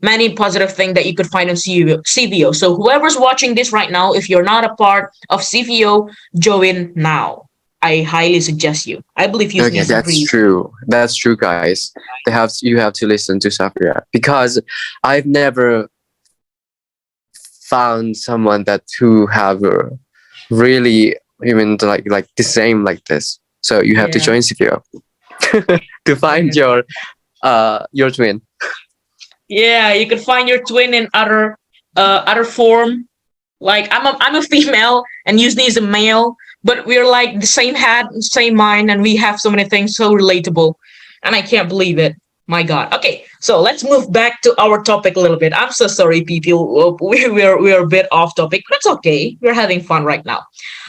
many positive things that you could find on CVO. So whoever's watching this right now, if you're not a part of CVO, join now. I highly suggest you. I believe you Okay, need to that's agree. true. That's true, guys. You have to listen to Safira because I've never found someone that who have really even like the same like this. So you have to Yeah, join CPO to find yeah, your twin. yeah. You could find your twin in other form. Like I'm a female and Yusni is a male, but we're like the same head, same mind, and we have so many things so relatable. And I can't believe it. My God. Okay, so let's move back to our topic a little bit. I'm so sorry, people. We're a bit off topic, but it's okay. We're having fun right now.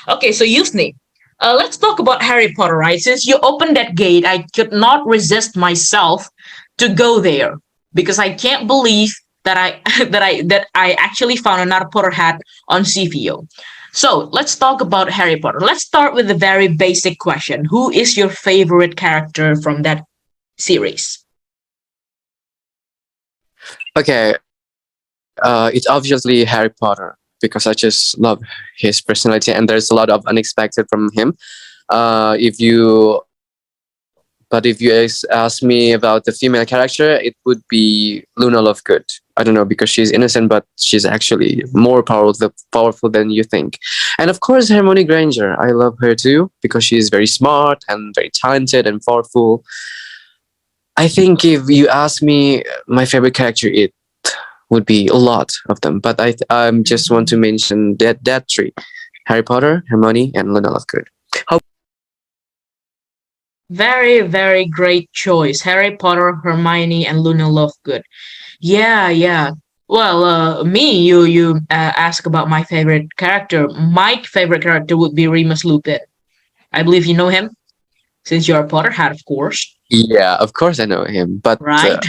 Okay, so Yusni, let's talk about Harry Potter, right? Since you opened that gate, I could not resist myself to go there because I can't believe that I that I actually found another Potter hat on CVO. So let's talk about Harry Potter. Let's start with a very basic question: who is your favorite character from that series? Okay, it's obviously Harry Potter because I just love his personality and there's a lot of unexpected from him. If you But if you ask me about the female character, it would be Luna Lovegood. I don't know because she's innocent, but she's actually more powerful than you think. And of course, Hermione Granger. I love her too because she's very smart and very talented and powerful. I think if you ask me my favorite character, it would be a lot of them. But I just want to mention that three: Harry Potter, Hermione, and Luna Lovegood. How Very, very great choice. Harry Potter, Hermione, and Luna Lovegood. Yeah, yeah. Well, me, you ask about my favorite character. My favorite character would be Remus Lupin. I believe you know him, since you're a Potterhead, of course, Yeah, of course I know him, right?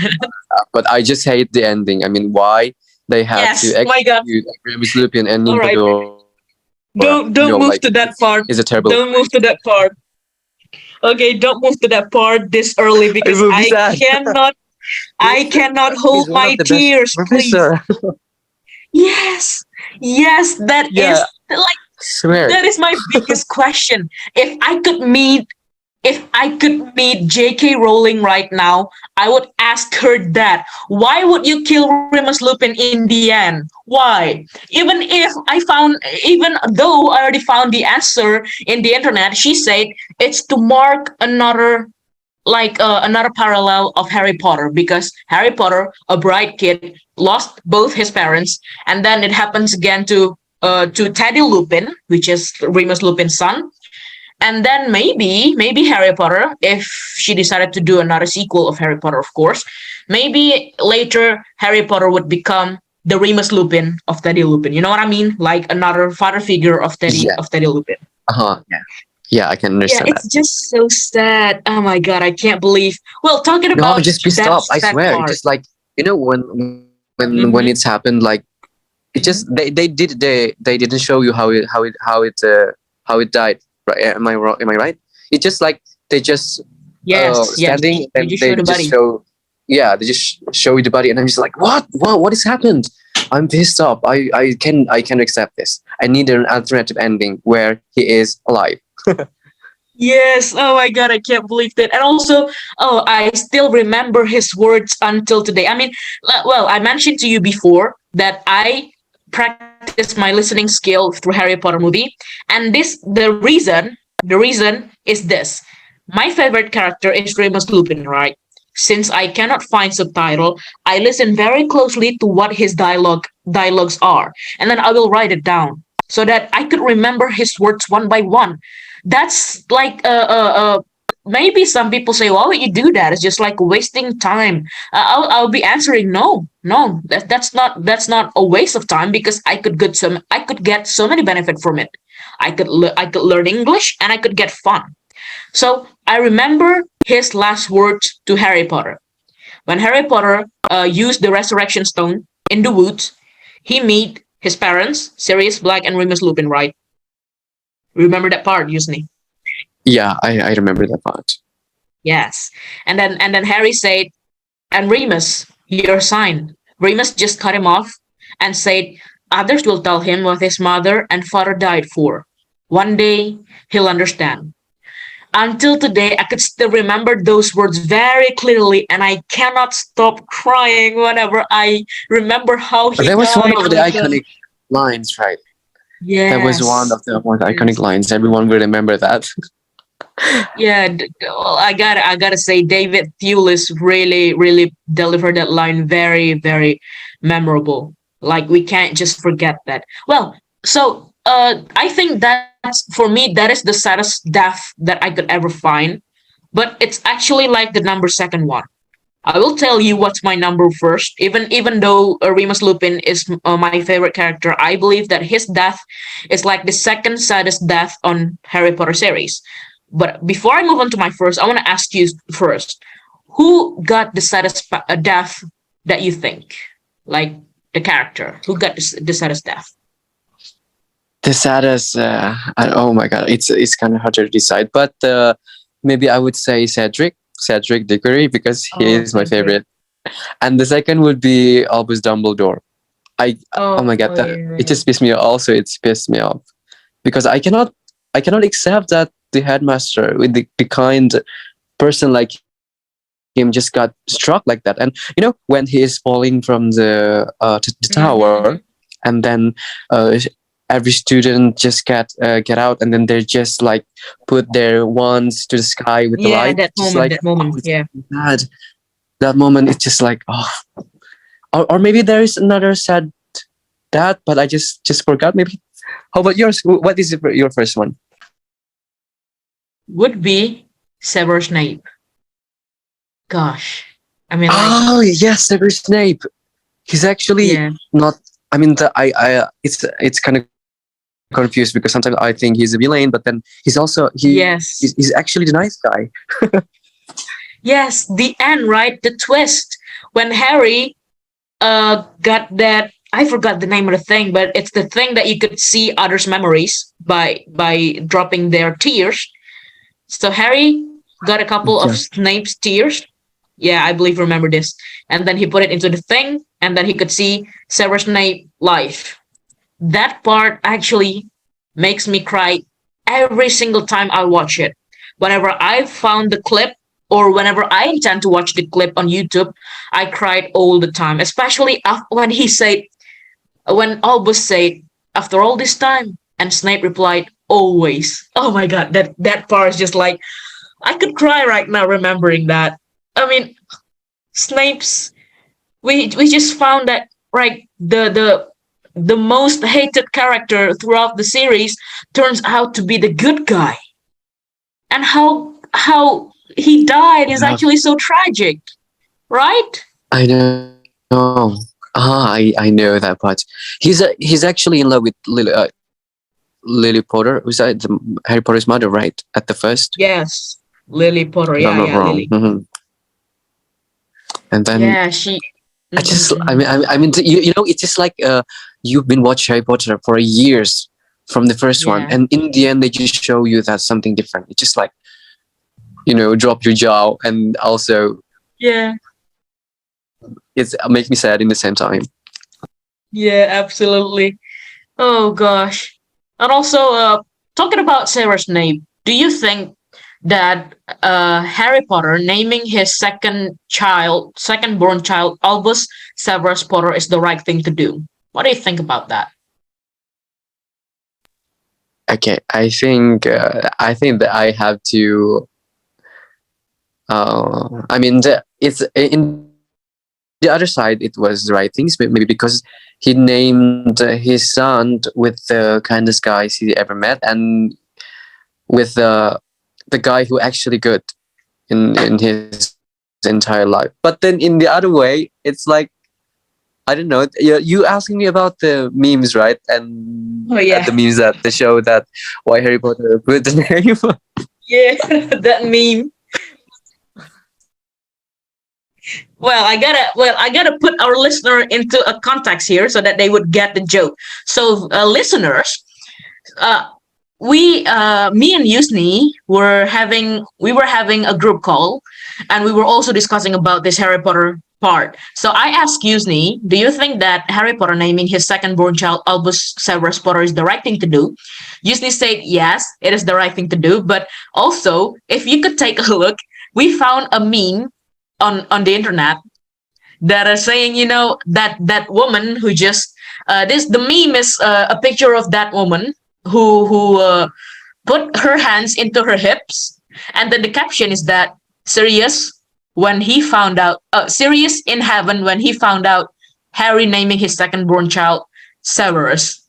but I just hate the ending. I mean, why they had to Yes. My God. execute Remus Lupin and All right. Dumbledore? Don't Like move to that it's part. a terrible. Don't move to that part. Okay, don't move to that part this early I because will be I sad. cannot. I cannot hold He's one of my the best tears, please. professor. Yes, yes, that is Yeah, like swear. that is my biggest question. If I could meet J.K. Rowling right now, I would ask her that. Why would you kill Remus Lupin in the end? Why? Even though I already found the answer in the internet, she said it's to mark another parallel of Harry Potter because Harry Potter, a bright kid, lost both his parents, and then it happens again to Teddy Lupin, which is Remus Lupin's son, And then maybe Harry Potter, if she decided to do another sequel of Harry Potter, of course, maybe later Harry Potter would become the Remus Lupin of Teddy Lupin. You know what I mean? Like another father figure Yeah. of Teddy Lupin. Yeah. Yeah, I can Yeah, understand that. it's just so sad. Oh my god, I can't believe. Well, talking No, I'm about just pissed that off. I sad swear. It's part. just like, when it's Mm-hmm, happened, like it just mm-hmm. they didn't show you how it died. Right? Am I wrong? Am I right? It's just like they just Yes, yes. standing They and just they show the just body. show, yeah, they just show you the body, and I'm just like, what has happened? I'm pissed off. I can accept this. I need an alternative ending where he is alive. Yes. Oh my god, I can't believe that. And also, oh, I still remember his words until today. I mean, well, I mentioned to you before that I practice my listening skill through Harry Potter movie, and the reason is this. My favorite character is Remus Lupin, right? Since I cannot find subtitle, I listen very closely to what his dialogues are, and then I will write it down so that I could remember his words one by one. That's like maybe some people say, why would you do that? It's just like wasting time. I'll be answering no, no. That's not a waste of time because I could get so many benefit from it. I could learn English and I could get fun. So I remember his last words to Harry Potter. When Harry Potter used the Resurrection Stone in the woods, he meet his parents, Sirius Black and Remus Lupin, right? Remember that part, Yutsni? Yeah, I remember that part. Yes. And then Harry said, and Remus, your sign. Remus just cut him off and said, others will tell him what his mother and father died for. One day he'll understand. Until today, I could still remember those words very clearly, and I cannot stop crying whenever I remember how he That was one died. of Oh the my god. iconic lines, right? That was one Yes. of the most iconic Yes. lines. Everyone will remember that. Yeah, well, I gotta say, David Thewlis really delivered that line very, very memorable. Like we can't just forget that. Well, so I think that's for me that is the saddest death that I could ever find. But it's actually like the number second one. I will tell you what's my number first. Even though Remus Lupin is my favorite character, I believe that his death is like the second saddest death on Harry Potter series. But before I move on to my first, I want to ask you first: who got the saddest death that you think? Like the character, who got the saddest death? The saddest, oh my god, it's kind of hard to decide, but maybe I would say Cedric Diggory, because he Oh, is my Cedric. favorite, and the second would be Albus Dumbledore. I Oh my god, Oh that it yeah. just pissed me. Also, it's pissed me off because I cannot accept that the headmaster, with the kind person like him, just got struck like that. And when he is falling from the tower, Mm-hmm. and then uh, every student just get out, and then they just like put their wands to the sky with the Yeah, light, that just moment, like, that oh, moment. it's Yeah. bad. That moment, it's just like, oh, or maybe there is another sad that, but I just forgot. Maybe. How about yours? What is your first one? Would be Severus Snape. Gosh. I mean, like, Oh yes, Severus Snape. He's actually yeah. not. I mean, it's kind of confused because sometimes I think he's a villain, but then he's actually the Yes. nice guy. Yes, the end, right? The twist when Harry got that, I forgot the name of the thing, but it's the thing that you could see others' memories by dropping their tears. So Harry got a couple of Yeah. Snape's tears. Yeah, I believe remember this. And then he put it into the thing, and then he could see Severus Snape live. That part actually makes me cry every single time I watch it. Whenever I found the clip or whenever I intend to watch the clip on YouTube, I cried all the time, especially when when Albus said, after all this time, and Snape replied, always. Oh my god, that part is just like, I could cry right now remembering that. I mean, Snape's, we just found that, right, the most hated character throughout the series turns out to be the good guy. and how he died is Uh, actually so tragic, right? I know. I know that part. He's actually in love with Lily Potter. Was that Harry Potter's mother, right? At the first, Yes, Lily Potter. if I'm Yeah, not yeah, wrong. Lily. And then Yeah, she. I Mhm, just, mhm. you know, it's just like you've been watching Harry Potter for years from the first one, Yeah, and in the end they just show you that something different. It's just like, drop your jaw, and also yeah, it's make me sad in the same time. yeah, absolutely. Oh gosh. And also, talking about Severus Snape, do you think that Harry Potter naming his second born child, Albus Severus Potter, is the right thing to do? What do you think about that? Okay, I think that I have to. It's in the other side. It was the right things, maybe because he named his son with the kindest guys he ever met, and with the guy who actually good in his entire life. But then in the other way, it's like, I don't know. You asking me about the memes, right? And Oh the yeah, memes that they show that why Harry Potter put the name. yeah, that meme. Well, I gotta put our listener into a context here so that they would get the joke. So, listeners, uh, me and Yutsni we were having a group call, and we were also discussing about this Harry Potter part. So I asked Yutsni, do you think that Harry Potter naming his second born child Albus Severus Potter is the right thing to do? Yutsni said yes, it is the right thing to do. But also, if you could take a look, we found a meme on the internet that are saying, that woman who just this the meme is a picture of that woman who put her hands into her hips, and then the caption is that Sirius when he found out Sirius in heaven when he found out Harry naming his second born child Severus.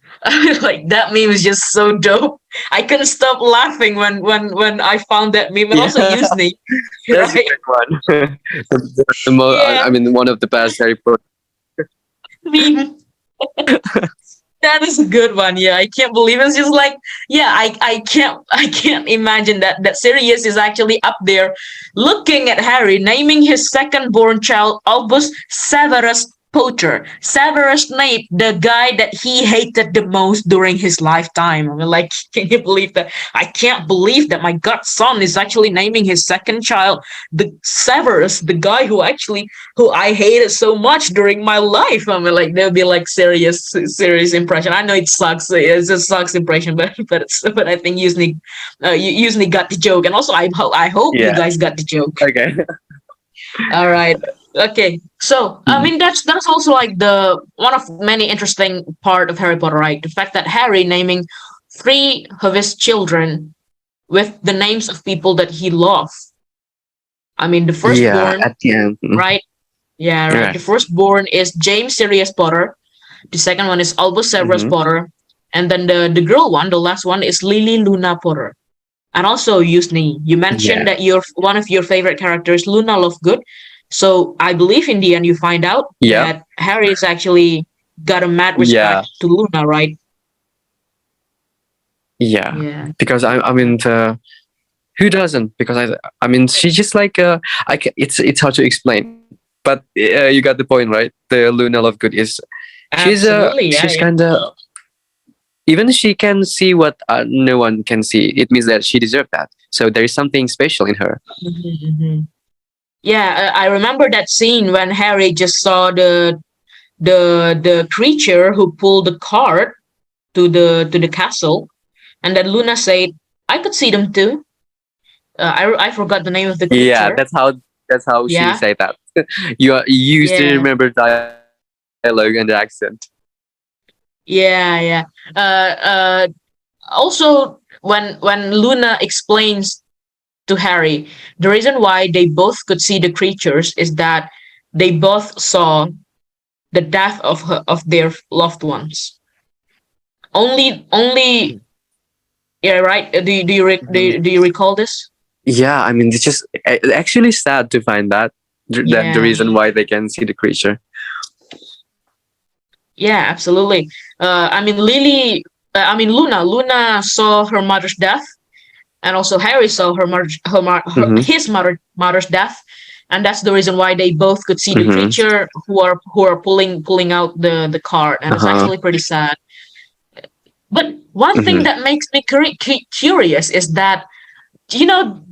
Like that meme is just so dope. I couldn't stop laughing when I found that meme, and also Yeah, Usenik, that's a right? good one. Yeah, I mean, one of the best Harry Potter. meme. That is a good one. Yeah, I can't believe it's just like, yeah, I can't imagine that Sirius is actually up there looking at Harry naming his second born child Albus Severus Potter. Severus Snape, the guy that he hated the most during his lifetime. I mean, like, can you believe that? I can't believe that my godson is actually naming his second child the Severus, the guy who I hated so much during my life. I mean, like there'll be like serious impression. I know it sucks. It's a sucks impression, but I think you usually got the joke, and also I hope you Yeah. guys got the joke. Okay. All right. Okay. So I Mhm. mean that's also like the one of many interesting part of Harry Potter, right? The fact that Harry naming three of his children with the names of people that he loved. I mean, the Yeah. firstborn, At the end. right? Yeah, right. Right. The firstborn is James Sirius Potter. The second one is Albus Severus Mm-hmm. Potter. And then the girl one, the last one, is Lily Luna Potter. And also, Yusni, you mentioned Yeah. that your one of your favorite characters, Luna Lovegood. So I believe in the end you find out Yeah. that Harry is actually got a mad respect Yeah. to Luna, right? Yeah. Yeah. Because I mean, who doesn't? Because I mean, she's just like it's hard to explain. But you got the point, right? The Luna Lovegood is Absolutely. Yeah, she's yeah. kind of, even she can see what no one can see. It means that she deserved that. So there is something special in her. Mhm. Yeah, I remember that scene when Harry just saw the creature who pulled the cart to the castle, and then Luna said, "I could see them too." I forgot the name of the Yeah, creature. that's how she Yeah, say that. You used to yeah, remember dialogue and the accent. yeah, yeah. Also, when Luna explains to Harry the reason why they both could see the creatures is that they both saw the death of their loved ones. Only Yeah, right. Do you recall this? Yeah, I mean, it's just actually sad to find that that the Yeah, reason why they can see the creature. yeah, absolutely. I mean, Luna saw her mother's death, and also Harry saw Mm-hmm. his mother's death, and that's the reason why they both could see the Mm-hmm. creature who are pulling out the card, and it's Uh-huh. actually pretty sad. But one thing Mm-hmm. that makes me curious is that,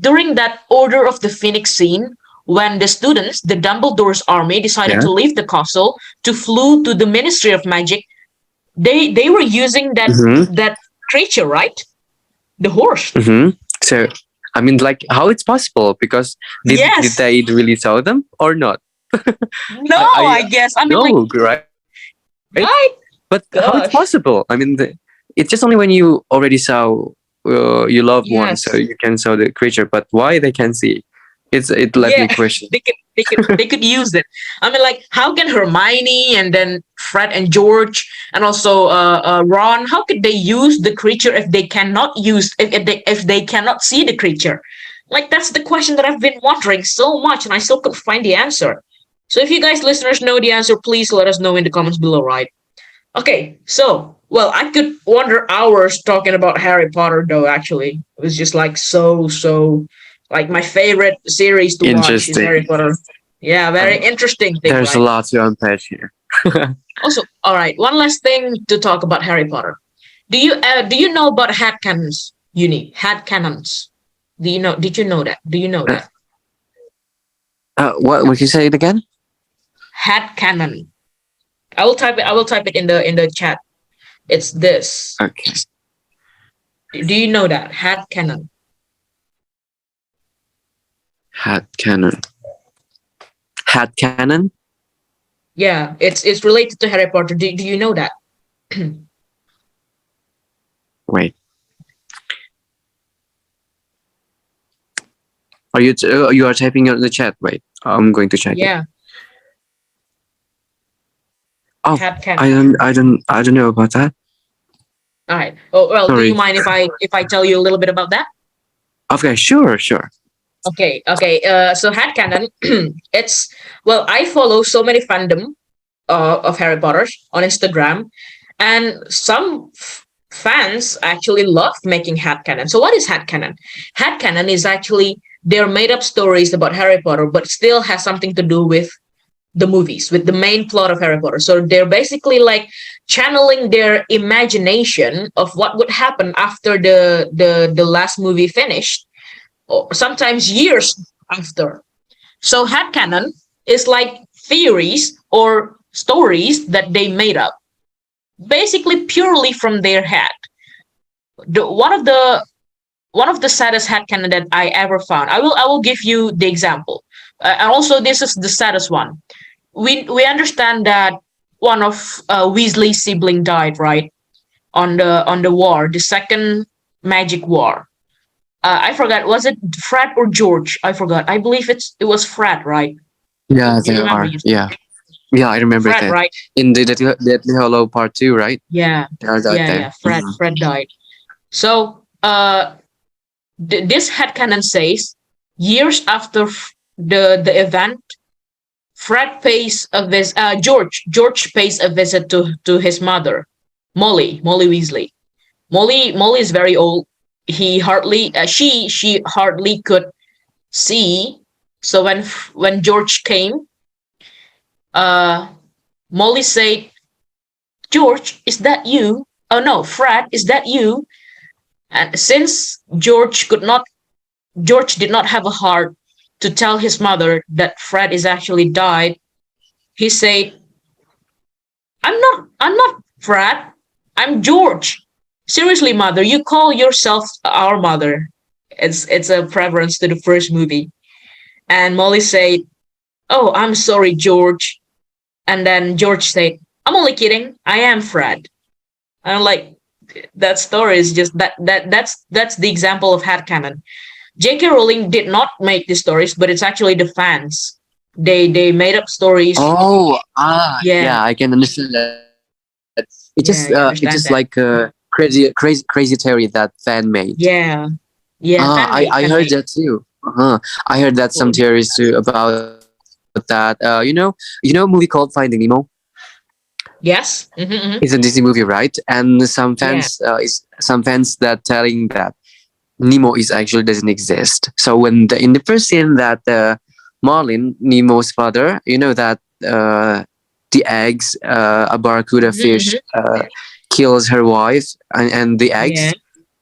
during that Order of the Phoenix scene, when the students, the Dumbledore's army, decided Yeah. to leave the castle to flew to the Ministry of Magic, they were using Mm-hmm. that creature, right? The horse. Mm-hmm. So, I mean, like, how it's possible? Because did Yes. they really saw them or not? No, I I guess. I mean, like, no, right? right? But how it's Gosh. possible? I mean, it's just only when you already saw your loved one, so Yes. you can saw the creature. But why they can see? It let me Yeah. question. They could use it. I mean, like, how can Hermione and then Fred and George and also Ron, how could they use the creature if they cannot use if they cannot see the creature? Like, that's the question that I've been wondering so much, and I still couldn't find the answer. So if you guys listeners know the answer, please let us know in the comments below, right? Okay, so, well, I could wonder hours talking about Harry Potter, though. Actually, it was just like so, like, my favorite series to watch is Interesting. Harry Potter. Yeah, very Um, interesting thing, there's a right? lot to unpack here. Also, all right, one last thing to talk about Harry Potter. Do you know about head cannons? Uni head cannons. Do you know? Did you know that? Do you know Uh, that what? Would you say it again? head cannon? I will type it in the chat. It's this. Okay. Do you know that head cannon? Hat cannon. Hat cannon. Yeah, it's related to Harry Potter. Do you know that? Wait. Are you you are typing in the chat? Wait, I'm going to check it. Yeah, Oh, head I cannon. don't know about that. All right. Oh well, do you Sorry. mind if I tell you a little bit about that? Okay, sure. Okay, okay. So head canon, it's, well, I follow so many fandom of Harry Potter on Instagram, and some fans actually love making head canon. So what is head canon? Head canon is actually they're made up stories about Harry Potter, but still has something to do with the movies, with the main plot of Harry Potter. So they're basically like channeling their imagination of what would happen after the last movie finished, or sometimes years after. So headcanon is like theories or stories that they made up, basically purely from their head. The, one of the saddest headcanon that I ever found. I will give you the example. And also this is the saddest one. We understand that one of Weasley's sibling died, right? On the war, the second magic war. I forgot. Was it Fred or George? I forgot. I believe it was Fred, right? Yeah, You they remember? are. Yeah, yeah, I remember Fred, that. right? In the Deathly Hollow Part 2, right? Yeah, They are out yeah, yeah. there. Fred, Mhm. Fred died. So, this headcanon says years after the event, Fred pays a visit. George pays a visit to his mother, Molly Weasley. Molly is very old. He hardly she hardly could see. So when George came, uh, Molly said, "George, is that you? Oh no, Fred, is that you?" And since George did not have a heart to tell his mother that Fred is actually died, he said, I'm not Fred. I'm George. Seriously, mother, you call yourself our mother." It's a preference to the first movie. And Molly said, "Oh, I'm sorry, George." And then George said, "I'm only kidding. I am Fred." And I'm like, that story is just that's the example of headcanon. J.K. Rowling did not make the stories, but it's actually the fans. They made up stories. Oh, Yeah, yeah, I can understand that. It's just yeah, you like understand that. creating crazy theory that fan made. Yeah, yeah, Ah, fan made, I fan heard made. that too. Uh-huh. I heard that some theories too about that. You know a movie called Finding Nemo? Yes. It's a Disney movie, right? And Yeah. some fans that telling that Nemo is actually doesn't exist. So when in the first scene that Marlin, Nemo's father, you know that the eggs, a barracuda fish Hmm. kills her wife, and the Yeah. eggs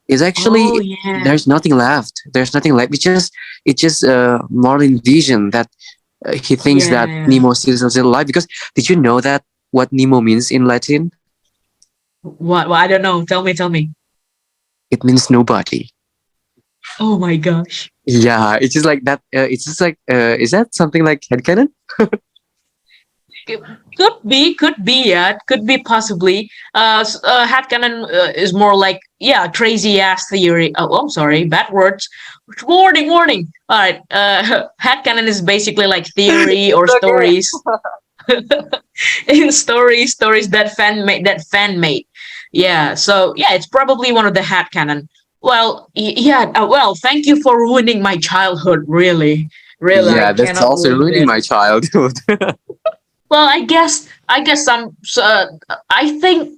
is Oh, actually yeah. there's nothing left. There's nothing left. It's just Marlin vision that he thinks that Yeah. Nemo is still alive. Because did you know that what Nemo means in Latin? What? Well, I don't know. Tell me. Tell me. It means nobody. Oh my gosh. Yeah, it's just like that. It's just like, is that something like headcanon? Could could be, yeah, could be possibly. Headcanon is more like, yeah, crazy ass theory. Oh, I'm sorry, bad words. Warning, warning. All right. Headcanon is basically like theory or Okay. stories in stories that fan made. Yeah. So yeah, it's probably one of the headcanon. Well, yeah. Well, thank you for ruining my childhood. Really, really, I Yeah, that's cannot also believe ruining it. my childhood. Well, I guess some. I think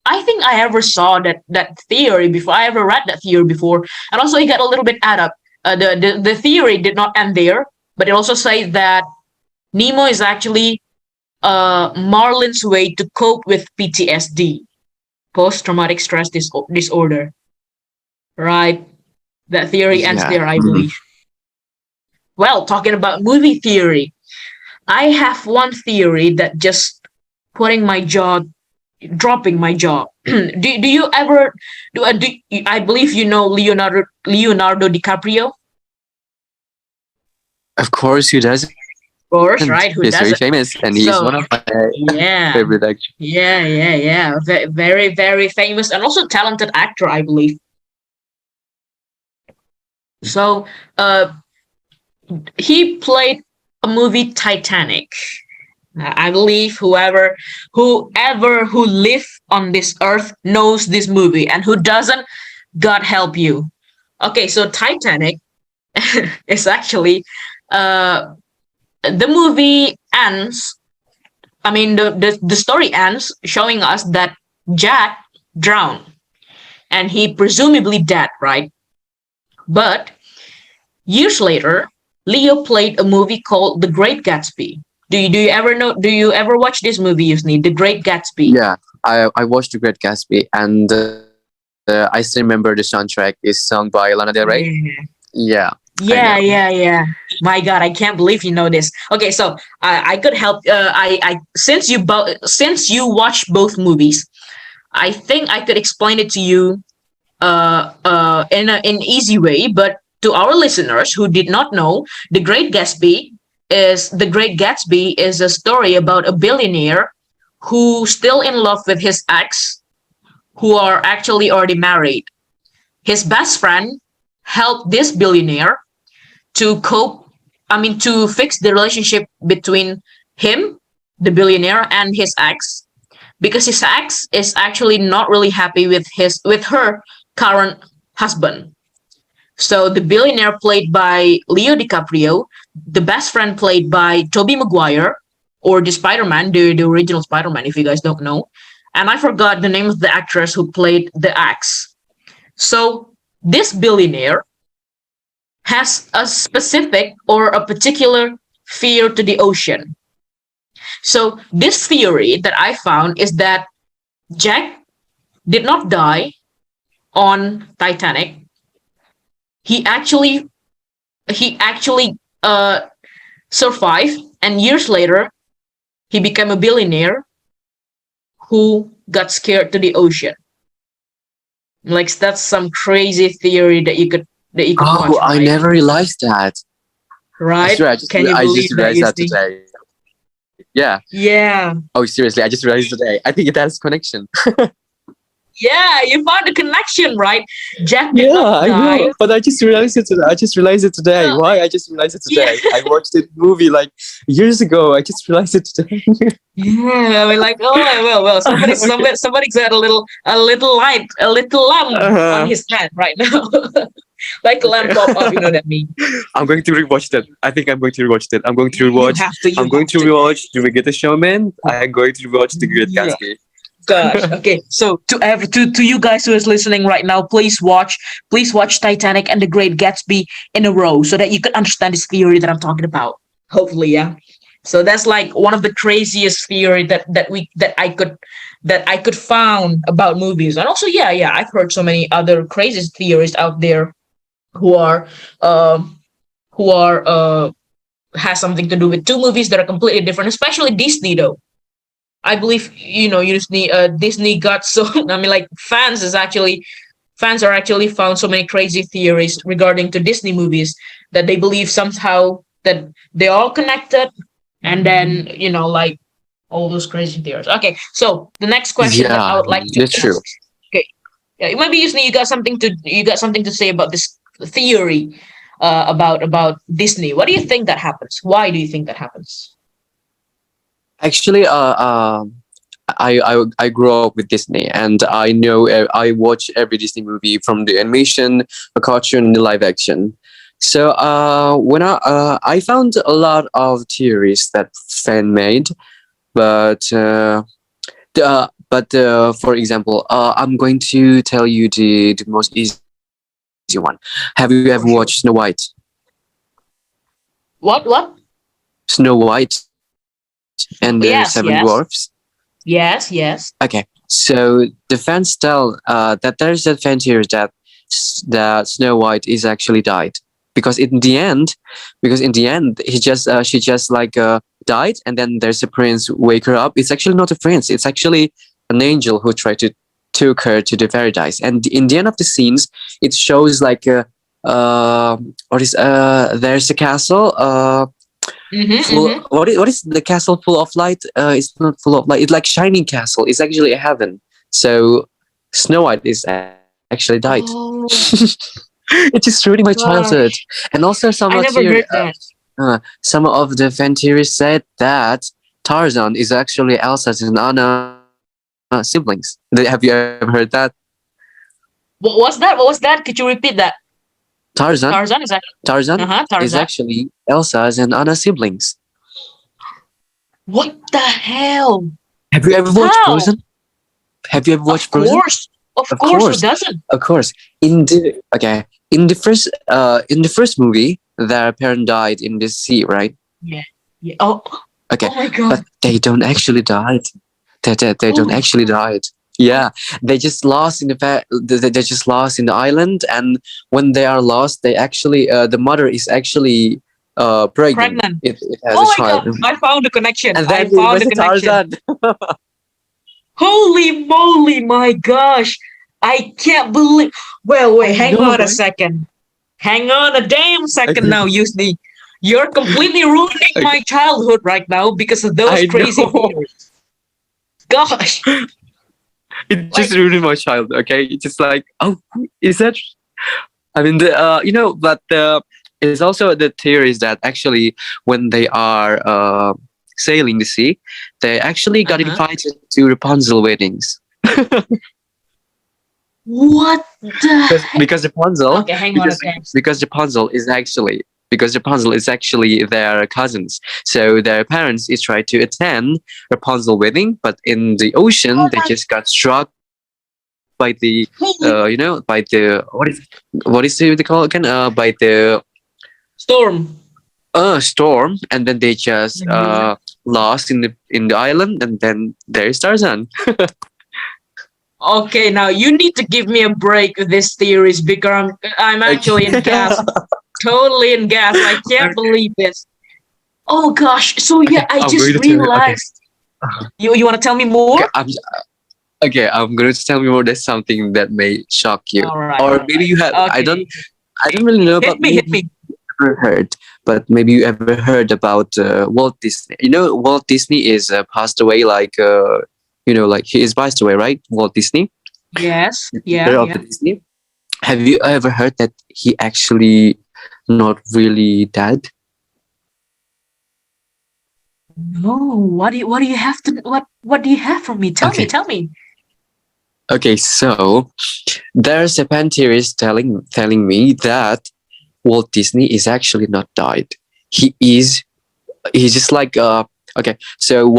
I ever saw that theory before. I ever read that theory before, and also it got a little bit add up. The theory did not end there, but it also says that Nemo is actually Marlin's way to cope with PTSD, post traumatic stress disorder. Right? That theory ends Yeah. there, I Mhm. believe. Well, talking about movie theory, I have one theory that just putting my jaw dropping my jaw. Do you ever do I believe you know Leonardo DiCaprio? Of course, who doesn't? Of course, He's right? very Who famous, doesn't? and he is one of So my yeah, favorite actors. yeah. Very very famous and also talented actor, I believe. So uh, he played a movie Titanic. I believe whoever who live on this earth knows this movie, and who doesn't, God help you. Okay, so Titanic is actually uh, the movie ends. I mean, the story ends showing us that Jack drowned and he presumably dead, right? But years later, Leo played a movie called The Great Gatsby. Do you ever know? Do you ever watch this movie, Yutsni? The Great Gatsby. Yeah, I watched The Great Gatsby, and I still remember the soundtrack is sung by Lana Del Rey. Yeah. Yeah, I know. Yeah. My God, I can't believe you know this. Okay, so I could help. I since you watch both movies, I think I could explain it to you in an easy way. But to our listeners who did not know, The Great Gatsby is a story about a billionaire who's still in love with his ex, who are actually already married. His best friend helped this billionaire to cope. I mean, to fix the relationship between him, the billionaire, and his ex, because his ex is actually not really happy with her current husband. So the billionaire played by Leo DiCaprio, the best friend played by Tobey Maguire, or the Spider-Man, the original Spider-Man, if you guys don't know. And I forgot the name of the actress who played the ex. So this billionaire has a specific or a particular fear to the ocean. So this theory that I found is that Jack did not die on Titanic. He actually he actually survived, and years later he became a billionaire who got scared to the ocean. Like that's some crazy theory that you could Oh, watch, I right? never realized that. I Right? swear, Can you I just believe that, realized you that see? today. Yeah. Yeah. Oh, seriously, I just realized today. I think it has connection. Yeah, you found a connection, right? Jack did Yeah, not I die. know, but I just realized it. I just realized it today. Uh, Why? I just realized it yeah, today. I watched the movie like years ago. I just realized it today. yeah. We're like, oh well. Okay. Somebody's got a little lamp on Uh, his hand right now, like a lamp pop up. You know what I mean? I'm going to rewatch that. I think I'm going to rewatch that. I'm going to You rewatch. have to. You I'm going have to to. rewatch The Wicked Showman. I'm going to rewatch The Great Yeah. Gatsby. Gosh. Okay. So to you guys who is listening right now, please watch Titanic and The Great Gatsby in a row so that you can understand this theory that I'm talking about. Hopefully, yeah. So that's like one of the craziest theory that I could found about movies. And also, yeah, I've heard so many other crazy theories out there who are who are has something to do with two movies that are completely different, especially Disney though. I believe Disney got so I mean like fans are actually found so many crazy theories regarding to Disney movies that they believe somehow that they're all connected, and then like all those crazy theories. Okay, so the next question that I Yeah, would like to that's true. ask. Okay, yeah, maybe you got something to say about this theory about Disney. What do you think that happens? Why do you think that happens? Actually, I grew up with Disney, and I know I watch every Disney movie from the animation, the cartoon, and the live action. So when I found a lot of theories that fan made, but for example, I'm going to tell you the most easy one. Have you ever watched For Snow sure. White? What? Snow White and the Yes, Seven yes, Dwarfs. yes. Okay, so the fans tell that there's a fan theory that that Snow White is actually died because in the end she just like died, and then there's a prince wake her up. It's actually not a prince. It's actually an angel who tried to took her to the paradise. And in the end of the scenes, it shows like what is there's a castle full. Mm-hmm. What is the castle full of light? It's not full of light. It's like shining castle. It's actually a heaven. So Snow White is actually died. Oh It just ruined my childhood. gosh, And also I never heard that. some of the fan theories said that Tarzan is actually Elsa's and Anna siblings. Have you ever heard that? What was that? What was that? Could you repeat that? Tarzan, Tarzan is that? Tarzan is Tarzan. actually Elsa's and Anna's siblings. What the hell? Have you ever watched How? Frozen? Have you ever watched Of Frozen? course, of Of course. Who course, doesn't? of course. In the first movie, their parent died in the sea, right? Yeah, yeah. Oh, Okay, oh my but god. they don't actually die. They don't Oh, actually died. Yeah, they just lost in they just lost in the island, and when they are lost, they actually the mother is actually pregnant. pregnant. It has Oh a my god. child, I found a connection. and I then they found a visit connection. Tarzan. Holy moly, my gosh. I can't believe. Well, wait, I hang know, on a right? second. Hang on a damn second Okay, now, Yutsni. You're completely ruining okay. my childhood right now because of those I crazy know. theories. Gosh. It just Like, ruined my child. Okay, it's just like, oh, is that? I mean, but it's also the theories that actually when they are sailing the sea, they actually got uh-huh. invited to Rapunzel weddings. What the heck? Because Rapunzel, Okay, hang on a because second. because Rapunzel is actually because Rapunzel is actually their cousins. So their parents is trying to attend Rapunzel wedding, but in the ocean Oh they my just got struck by the holy by the what is it they call it again? By the storm. storm, and then they just Mhm. lost in the island, and then there's Tarzan. Okay, now you need to give me a break with these theories because I'm actually in Okay. gas. Totally in gas. I can't believe this. Oh gosh. So yeah, Okay, I I'm just going to tell you. Okay, realized. You want to tell me more? okay, I'm going to tell you more. There's something that may shock you, All or maybe right. you have. Okay. I don't really know, but Hit maybe me. you ever heard. But maybe you ever heard about Walt Disney. You know, Walt Disney is passed away. Like like he is passed away, right? Walt Disney. Yes. Yeah. leader of Yeah. the Disney. Have you ever heard that he actually not really dead? No. What do you have to what do you have from me? Tell me. Okay. Tell me. Okay, so there's a fan theorist telling me that Walt Disney is actually not died. He is he's just like okay, so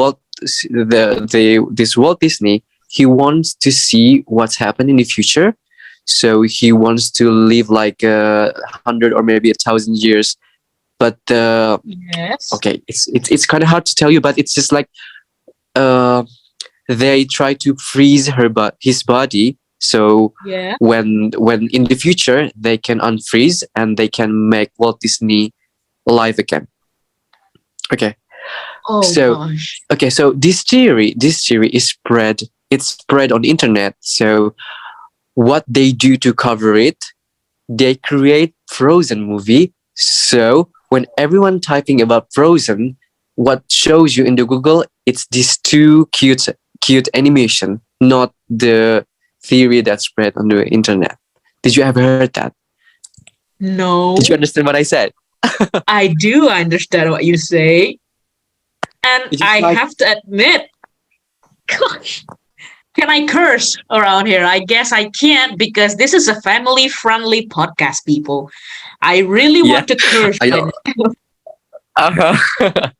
this Walt Disney, he wants to see what's happened in the future. So he wants to live like 100 or maybe 1,000 years. But Yes. okay, it's kind of hard to tell you, but it's just like uh they try to freeze his body, so Yeah. when in the future they can unfreeze and they can make Walt Disney alive again. Okay, Oh so gosh. this theory is spread on the internet. So what they do to cover it, they create Frozen movie. So when everyone typing about Frozen, what shows you in the Google, it's these two cute animation, not the theory that spread on the internet. Did you ever heard that? Did you No. understand what I said? I do understand what you say, and It's just I like have to admit, gosh, can I curse around here? I guess I can't because this is a family-friendly podcast, people. I really yeah, want to curse I right know. now. Uh-huh.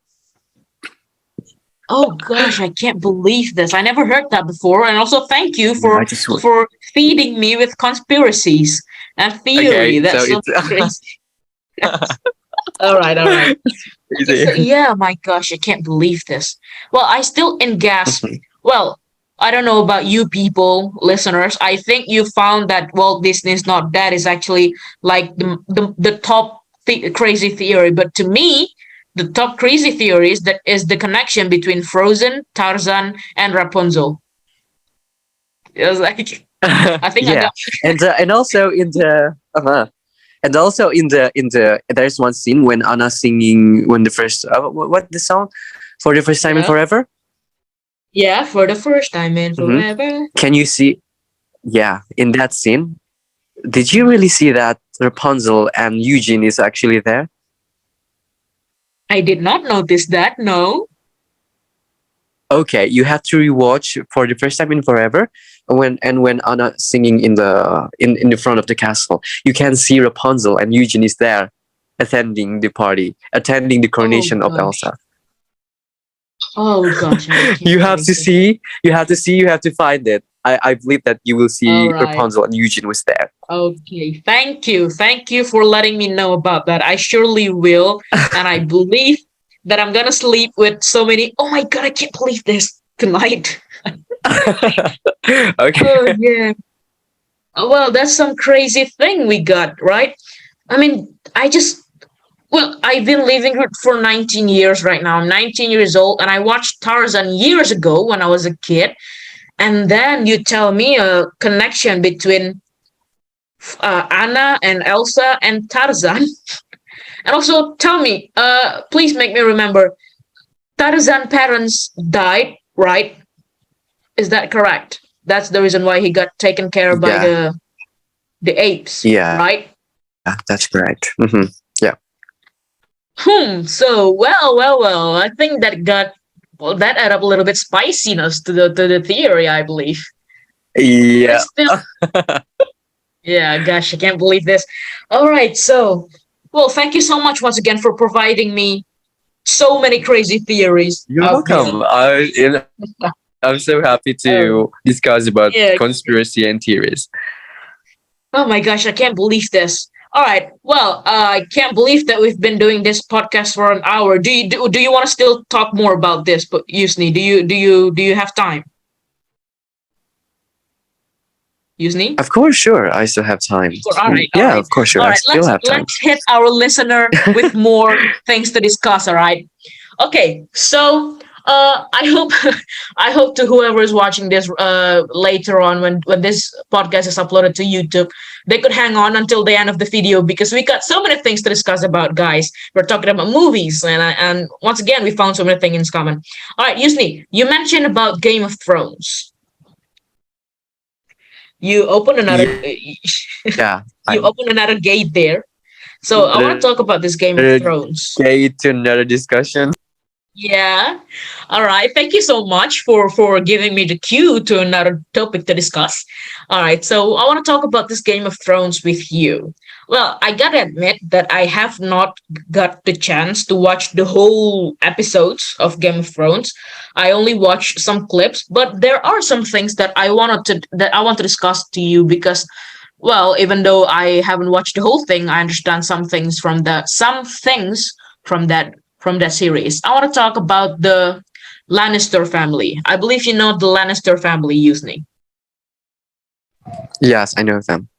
Oh gosh, I can't believe this. I never heard that before. And also thank you Yeah, I for just for feeding me with conspiracies and theory. okay. So That's so it's crazy. All right, all right. Okay, so easy. yeah, my gosh, I can't believe this. Well, I still in gasp. Mhm. Well, I don't know about you people, listeners. I think you found that Walt Disney is not dead is actually like the top crazy theory. But to me, the top crazy theory is that is the connection between Frozen, Tarzan, and Rapunzel. It was like I think I Yeah, got and also in the and also in the there's one scene when Anna singing when the first what the song for the first time in yeah forever. yeah for the first time in Hmm. forever. Can you see? Yeah, in that scene, did you really see that Rapunzel and Eugene is actually there? I did not notice that. No. Okay, you have to rewatch for the first time in forever. When Anna singing in the front of the castle, you can see Rapunzel and Eugene is there, attending the party, attending the Oh coronation of gosh. Elsa. Oh gosh, I can't You have believe to this. see, you have to find it. I believe that you will All see right. Rapunzel and Eugene was there. Okay. Thank you. Thank you for letting me know about that. I surely will. And I believe that I'm gonna sleep with so many. Oh my god, I can't believe this tonight. Oh Okay. yeah. Oh, well, that's some crazy thing we got, right? I mean, I've been living here for 19 years right now. I'm 19 years old, and I watched Tarzan years ago when I was a kid. And then you tell me a connection between Anna and Elsa and Tarzan. And also tell me, please make me remember, Tarzan parents died, right? Is that correct? That's the reason why he got taken care of by Yeah, the apes, yeah, right? that's correct. Hmm. Yeah. So well. I think that got well that add up a little bit spiciness to the theory, I believe. But Yeah. still, yeah, gosh, I can't believe this. All right, so well, thank you so much once again for providing me so many crazy theories You're out there. welcome. I'm so happy Oh, to discuss about yeah. conspiracy and theories. Oh my gosh, I can't believe this. All right. Well, I can't believe that we've been doing this podcast for an hour. Do you want to still talk more about this? But Yusni, do you have time? Yusni? Of course, sure. I still have time. All right, all Yeah, right, of course, sure. all I right. still Let's have time. let's hit our listener with more things to discuss. All right. Okay. So I hope I hope to whoever is watching this later on when this podcast is uploaded to YouTube, they could hang on until the end of the video because we got so many things to discuss about, guys. We're talking about movies, and once again we found so many things in common. All right, Yusni, you mentioned about Game of Thrones. You open another Yeah, you I'm open another gate there. So I want to talk about this Game of Thrones. okay to another discussion. Yeah. All right. Thank you so much for giving me the cue to another topic to discuss. All right. So I want to talk about this Game of Thrones with you. Well, I gotta admit that I have not got the chance to watch the whole episodes of Game of Thrones. I only watched some clips, but there are some things that I want to discuss to you because, well, even though I haven't watched the whole thing, I understand some things from that series. I want to talk about the Lannister family. I believe you know the Lannister family, Yutsni. Yes, I know them.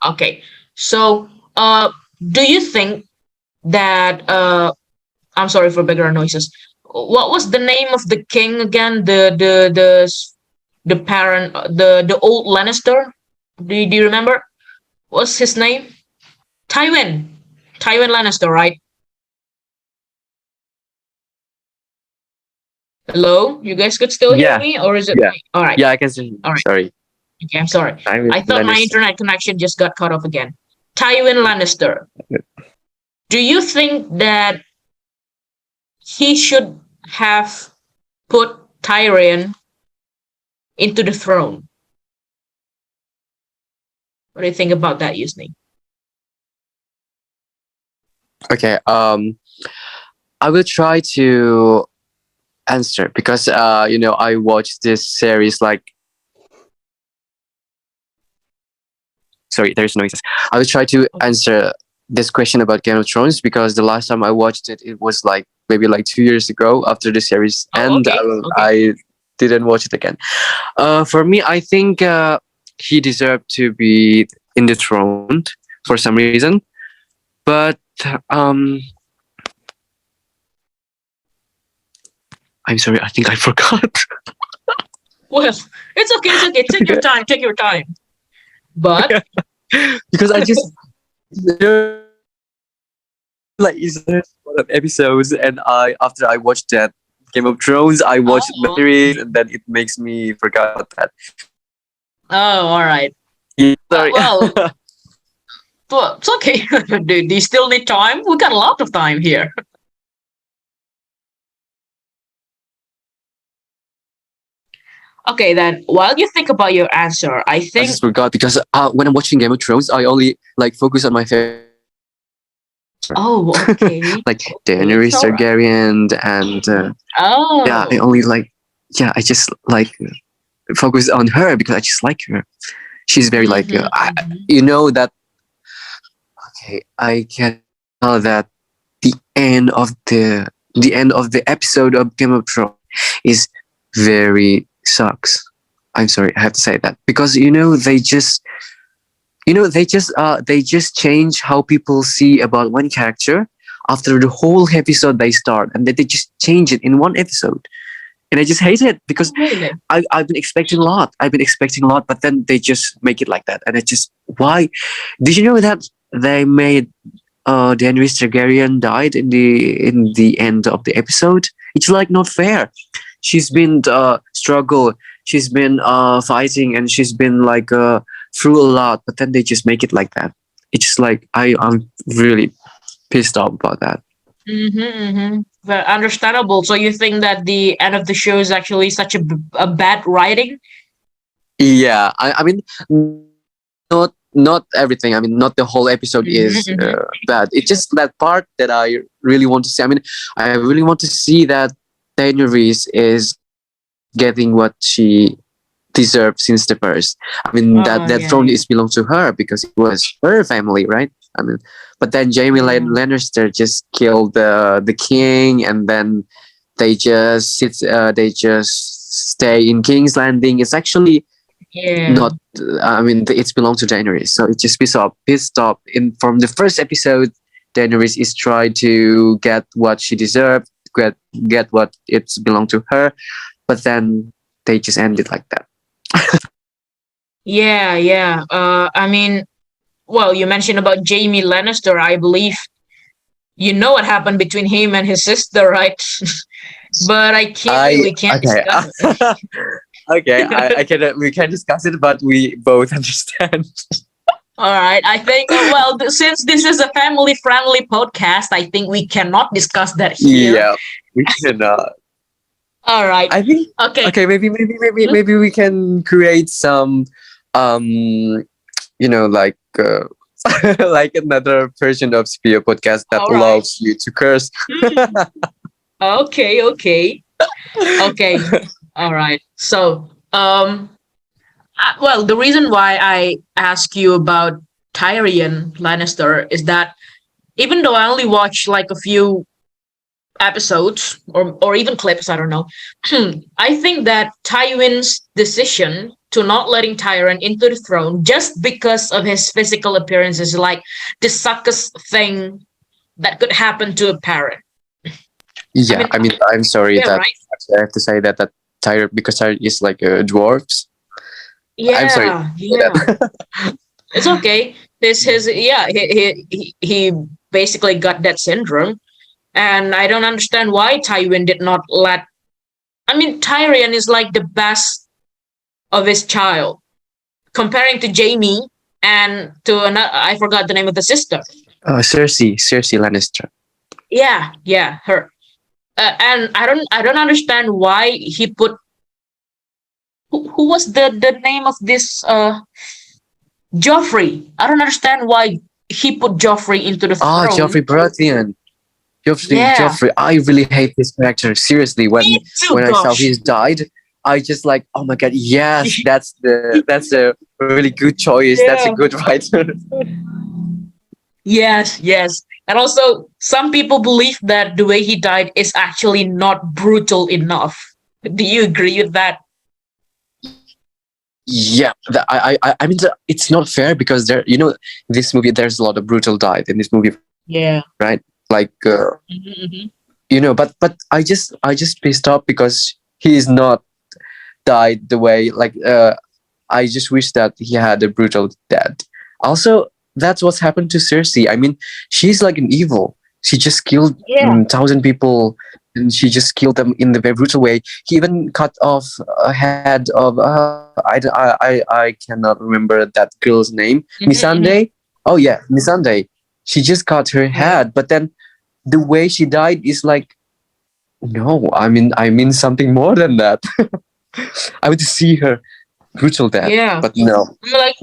Okay, so do you think that I'm sorry for background noises. What was the name of the king again? The parent, the old Lannister. Do you remember? What's his name? Tywin. Tywin Lannister, right? Hello, you guys could still hear Yeah, me, or is it yeah, me? All right, yeah. I can see. all right. Sorry, Okay, I'm sorry. I'm I thought my Lannister. internet connection just got cut off again. Tywin Lannister. Do you think that he should have put Tyrion into the throne? What do you think about that, Yusni? Okay. I will try to answer because I watched this series like sorry, there's noises. I will try to answer this question about Game of Thrones because the last time I watched it, it was like maybe like 2 years ago after the series, Oh, and okay, okay. I didn't watch it again. For me, I think he deserved to be in the throne for some reason, but um, I'm sorry, I think I forgot. Well, it's okay, it's okay. Take your time, take your time. But Because I just like it's a lot of episodes, and I after I watched that Game of Thrones, I watched the oh, series, and then it makes me forget about that. oh, all right. Yeah, sorry. Well, well, it's okay. Do you still need time? We got a lot of time here. Okay, then while you think about your answer, I I think. just forgot because when I'm watching Game of Thrones, I only like focus on my favorite Oh, okay, like okay, it's Daenerys all right. Targaryen, and yeah, I Oh, only like yeah, I just like focus on her because I just like her. She's very like mm-hmm, mm-hmm. you know that okay, I can tell that the end of the end of the episode of Game of Thrones is very sucks. I'm sorry, I have to say that because they just change how people see about one character after the whole episode they start, and then they just change it in one episode, and I just hate it because Oh, really? I've been expecting a lot. I've been expecting a lot, but then they just make it like that, and it just why? Did you know that they made Daenerys Targaryen died in the end of the episode? It's like not fair. She's been struggle. She's been fighting, and she's been like through a lot. But then they just make it like that. It's just like I'm really pissed off about that. Mm-hmm, mm-hmm. Well, understandable. So you think that the end of the show is actually such a bad writing? Yeah, I mean, not everything. I mean, not the whole episode Mm-hmm, is mm-hmm. bad. It's just that part that I really want to see. I mean, I really want to see that Daenerys is getting what she deserved since the first. I mean, Oh, that yeah, throne yeah. is belongs to her because it was her family, right? I mean, but then Jaime Yeah. Lannister just killed the king, and then they just stay in King's Landing. It's actually Yeah. not I mean it's belonged to Daenerys, so it just pissed off in from the first episode. Daenerys is trying to get what she deserved, get what it's belonged to her, but then they just end it like that. Yeah, yeah. I mean, well, you mentioned about Jamie Lannister. I believe you know what happened between him and his sister, right? But I can't. I We can't okay. discuss it. Okay, I can we can discuss it, but we both understand. All right. I think, well, since this is a family friendly podcast, I think we cannot discuss that here. Yeah, we cannot. All right. I think Okay. okay, maybe we can create some um like like another version of Sefeo podcast that All right. allows you to curse. Mm, okay. Okay. Okay. All right. So, well, the reason why I ask you about Tyrion Lannister is that even though I only watched like a few episodes or even clips, I don't know. I think that Tywin's decision to not letting Tyrion into the throne just because of his physical appearance is like the suckest thing that could happen to a parent. I Yeah, mean, I mean, I'm sorry yeah, that right? I have to say that Tyre because Tyre is like dwarves. I'm sorry to Yeah, say yeah. that. It's okay. This his yeah, he basically got that syndrome. And I don't understand why Tywin did not let. I mean, Tyrion is like the best of his child, comparing to Jamie and to another. I forgot the name of the sister. Cersei Lannister. Yeah, yeah, her. And I don't understand why he put. Who was the name of this Joffrey? I don't understand why he put Joffrey into the Ah, throne. Joffrey Baratheon. Yeah, Joffrey. I really hate this character. Seriously, me too. when I saw Gosh. he died, I just like, oh my god, yes, that's a really good choice. That's a Yeah. good writer. Yes, yes. And also, some people believe that the way he died is actually not brutal enough. Do you agree with that? Yeah, I mean, it's not fair because this movie there's a lot of brutal death in this movie, right? Yeah. Like, Hmm. but I just pissed off because he is not died the way like I just wish that he had a brutal death. Also, that's what's happened to Cersei. I mean, she's like an evil. She just killed Yeah. 1,000 people, and she just killed them in the very brutal way. He even cut off a head of I cannot remember that girl's name. Hmm. Missandei. Oh yeah, Missandei. She just cut her Yeah. head, but then the way she died is like no. I mean something more than that. I want to see her brutal death, Yeah. but no. Like,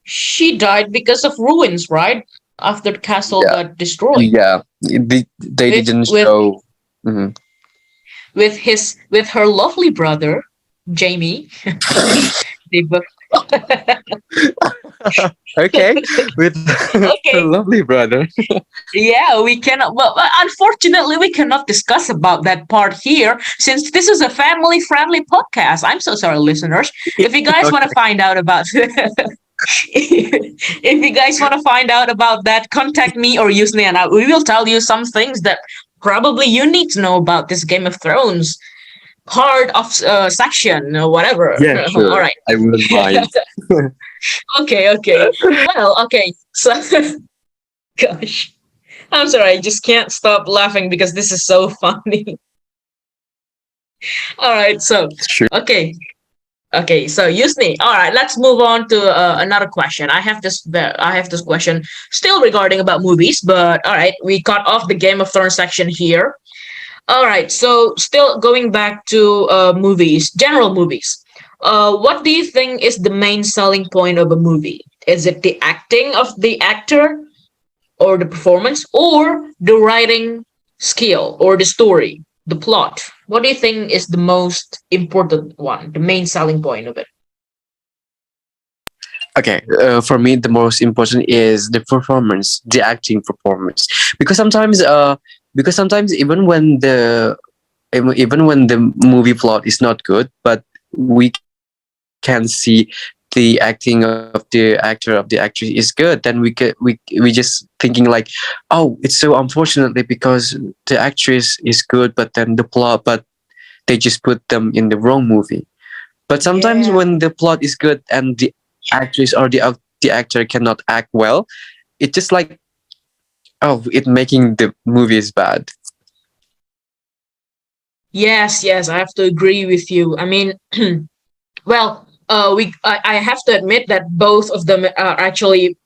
she died because of ruins, right? After the castle Yeah, got destroyed. yeah. They With didn't with show. Mhm. with her lovely brother, Jamie. They both Okay, with her okay. lovely brother. Yeah, we cannot. Well, unfortunately, we cannot discuss about that part here since this is a family-friendly podcast. I'm so sorry, listeners. If you guys want to Okay. find out about, if you guys want to find out about that, contact me or Yutsni, and we will tell you some things that probably you need to know about this Game of Thrones part of section or whatever. Yeah, All sure. right. I wouldn't mind. Okay. Okay. Well. Okay. So, gosh. I'm sorry, I just can't stop laughing because this is so funny. All right, so Sure. okay, okay, so Yusni. All right, let's move on to another question. I have this question still regarding about movies, but all right, we cut off the Game of Thrones section here. All right, so still going back to movies, general movies. What do you think is the main selling point of a movie? Is it the acting of the actor, or the performance, or the writing skill, or the story, the plot? What do you think is the most important one, the main selling point of it? Okay, for me, the most important is the performance, the acting performance, because sometimes even when the movie plot is not good, but we can see the acting of the actor of the actress is good, then we just thinking like, oh, it's so unfortunately because the actress is good, but then the plot, but they just put them in the wrong movie. But sometimes Yeah. when the plot is good and the actress or the actor cannot act well, it just like, oh, it making the movies bad. Yes, yes, I have to agree with you. I mean, Well, I have to admit that both of them are actually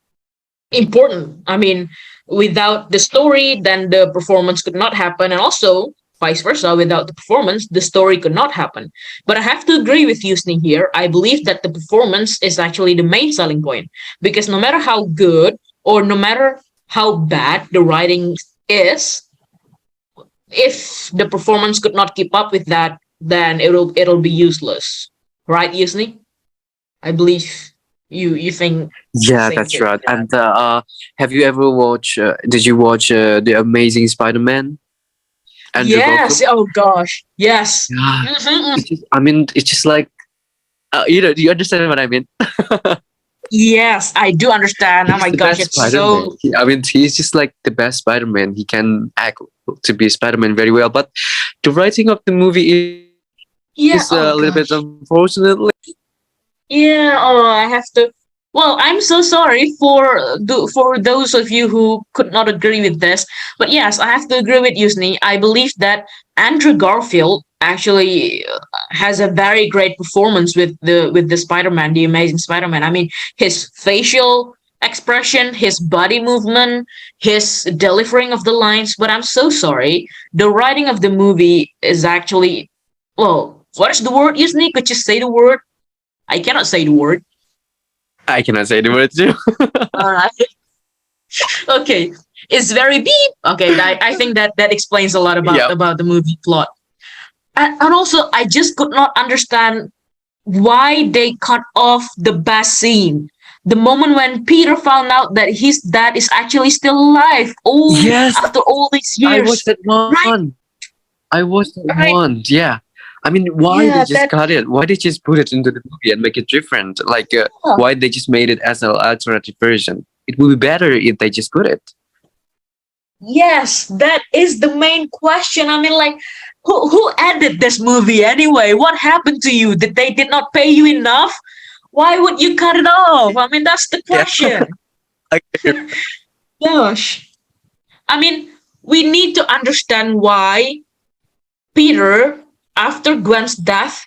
important. I mean, without the story, then the performance could not happen, and also vice versa. Without the performance, the story could not happen. But I have to agree with Yusni here. I believe that the performance is actually the main selling point because no matter how good or no matter how bad the writing is, if the performance could not keep up with that, then it'll be useless, right, Yusni? I believe you think the Yeah, same that's thing. right. And have you ever watched? Did you watch the Amazing Spider-Man? Andrew Yes. Garfield. Oh gosh. Yes. Yeah, Mhm. I mean, it's just like you know. Do you understand what I mean? Yes, I do understand. Oh He's my the gosh, best it's Spider-Man. so I mean, he's just like the best Spider-Man. He can act to be Spider-Man very well. But the writing of the movie is a little bit yeah. Oh gosh. unfortunately. Yeah, oh, I have to. Well, I'm so sorry for those of you who could not agree with this, but yes, I have to agree with Yusni. I believe that Andrew Garfield actually has a very great performance with the Spider-Man, the Amazing Spider-Man. I mean, his facial expression, his body movement, his delivering of the lines. But I'm so sorry, the writing of the movie is actually well. What is the word, Yusni? Could you say the word? I cannot say the word. I cannot say the word too. All right. Okay. It's very beep. Okay. I think that that explains a lot Yeah. about the movie plot. And also, I just could not understand why they cut off the best scene. The moment when Peter found out that his dad is actually still alive, all Yes, after all these I watched years, that right? one. I watched that Right. one. Yeah. I mean, why they Yeah. just That. cut it? Why they just put it into the movie and make it different? Like, why they just made it as an alternative version? It would be better if they just put it. Yes, that is the main question. I mean, like, who edited this movie anyway? What happened to you? Did they did not pay you enough? Why would you cut it off? I mean, that's the Yeah. question. Okay. Gosh. I mean, we need to understand why Peter, after Gwen's death,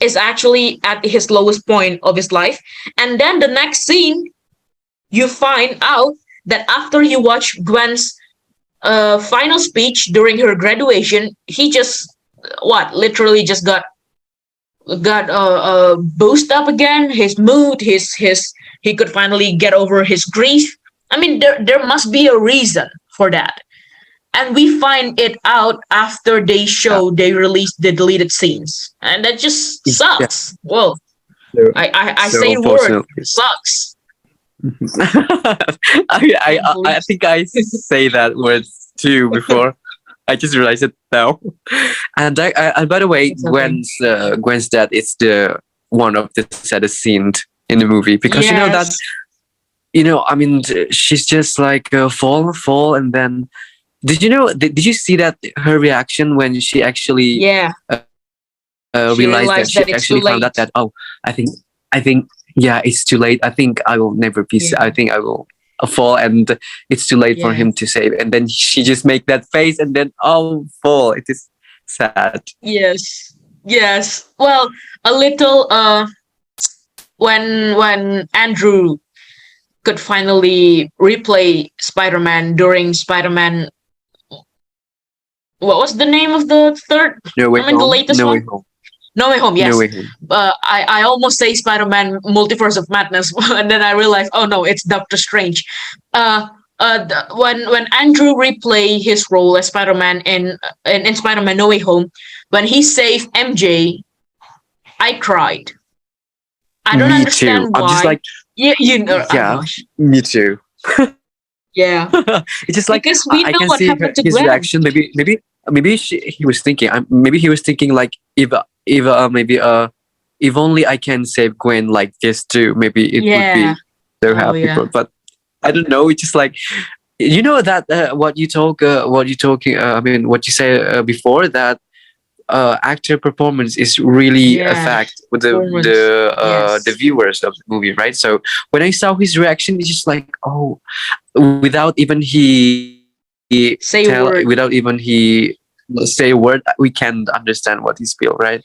is actually at his lowest point of his life. And then the next scene, you find out that after you watch Gwen's final speech during her graduation, he just what literally just got boosted up again. His mood, his he could finally get over his grief. I mean, there must be a reason for that, and we find it out after Yeah. they release the deleted scenes, and that just Yeah. sucks. Well, So, I so say the word unfortunately. sucks. I think I say that word too before. I just realized it now. And by the way, It's okay. Gwen's death is the one of the saddest scenes in the movie because you know that Yes. I mean she's just like fall and then did you see that her reaction when she actually Yeah. realized that She she actually realized that found out it's that too oh late. I think yeah it's too late. I think I will never be. I Yeah. think I will fall, and it's too late for him Yeah. to save. And then she just make that face, and then oh fall. It is sad. Yes. Yes. Well, a little when Andrew could finally replay Spider-Man during Spider-Man, what was the name of the third? No way I mean the home. latest No way one? home. No Way Home, No yes. way home. I almost say Spider-Man Multiverse of Madness and then I realized oh no, it's Doctor Strange. When Andrew replay his role as Spider-Man in Spider-Man No Way Home, when he saved MJ, I cried. I don't Me too. understand I'm just why. like, You know, oh yeah, gosh, me too. yeah, It's just like because we I know can what see happened to his Gwen. reaction. Maybe he was thinking. Maybe he was thinking like if maybe if only I can save Gwen like this too. Maybe it would Yeah. be so Oh happy for. yeah. But I don't know. It's just like that what you talking. I mean, what you say before that actor performance is really Yeah. affect with Performance. the Yes. viewers of the movie, right? So when I saw his reaction, it's just like, oh, without even he tell, Say a without word. even he say a word, we can understand what he feel, right?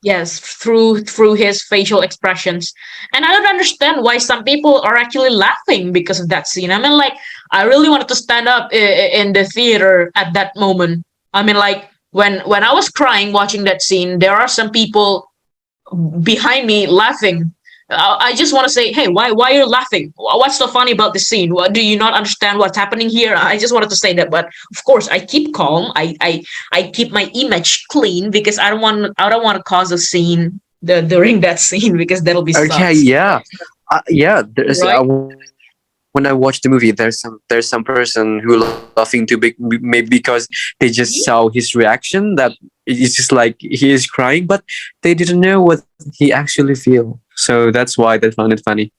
Yes, through his facial expressions. And I don't understand why some people are actually laughing because of that scene. I mean, like, I really wanted to stand up in the theater at that moment. I mean, like, when I was crying watching that scene, there are some people behind me laughing. I just want to say, hey, why are you laughing? What's so funny about this scene? What, do you not understand what's happening here? I just wanted to say that, but of course, I keep calm. I keep my image clean because I don't want to cause a scene during that scene because that'll be Okay, sucks, yeah, yeah. There's right? when I watch the movie, there's some person who laughing too big, maybe because they just saw his reaction that it's just like he is crying, but they didn't know what he actually feel. So that's why they found it funny.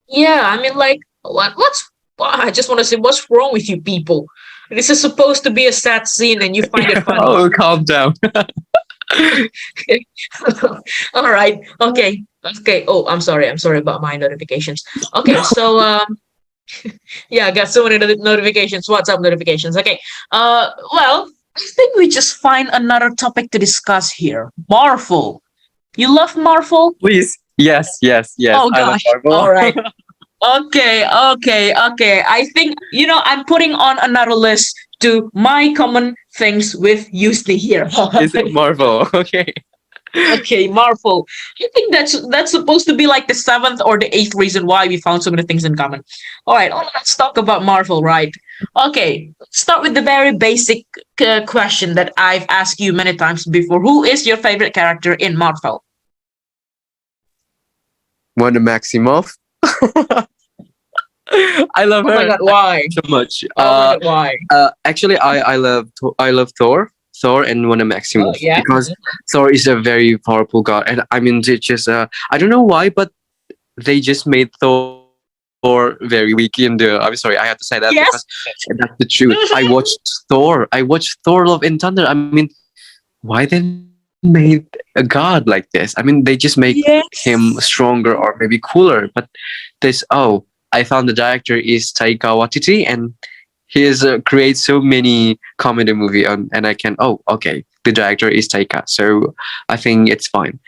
Yeah, I mean, like, what's I just want to say, what's wrong with you people? This is supposed to be a sad scene, and you find it funny. Oh, calm down. All right. Okay. Okay. Oh, I'm sorry. I'm sorry about my notifications. Okay. So, yeah, I got so many notifications. WhatsApp notifications. Okay. Well, I think we just find another topic to discuss here. Marvel. You love Marvel? Please. Yes, yes, yes. Oh I love gosh. All Marvel. right. Okay, okay, okay. I think, I'm putting on another list to my common things with Yutsni here. Is it Marvel? Okay. Okay, Marvel. I think that's supposed to be like the seventh or the eighth reason why we found so many things in common. All right, let's talk about Marvel, right? Okay, let's start with the very basic question that I've asked you many times before. Who is your favorite character in Marvel? Wanda Maximoff. I love Oh my her. god, why? So much. Oh my god, why? Actually, I love Thor and Wanda Oh Maximoff yeah. because Thor is a very powerful god, and I mean, they just I don't know why, but they just made Thor very weak in the. I'm sorry, I have to say that because Yes. that's the truth. I watched Thor: Love and Thunder. I mean, why they made a god like this? I mean, they just make him Yes. stronger or maybe cooler, but this I found the director is Taika Waititi, and he has created so many comedy movie on, and I can okay, the director is Taika, so I think it's fine.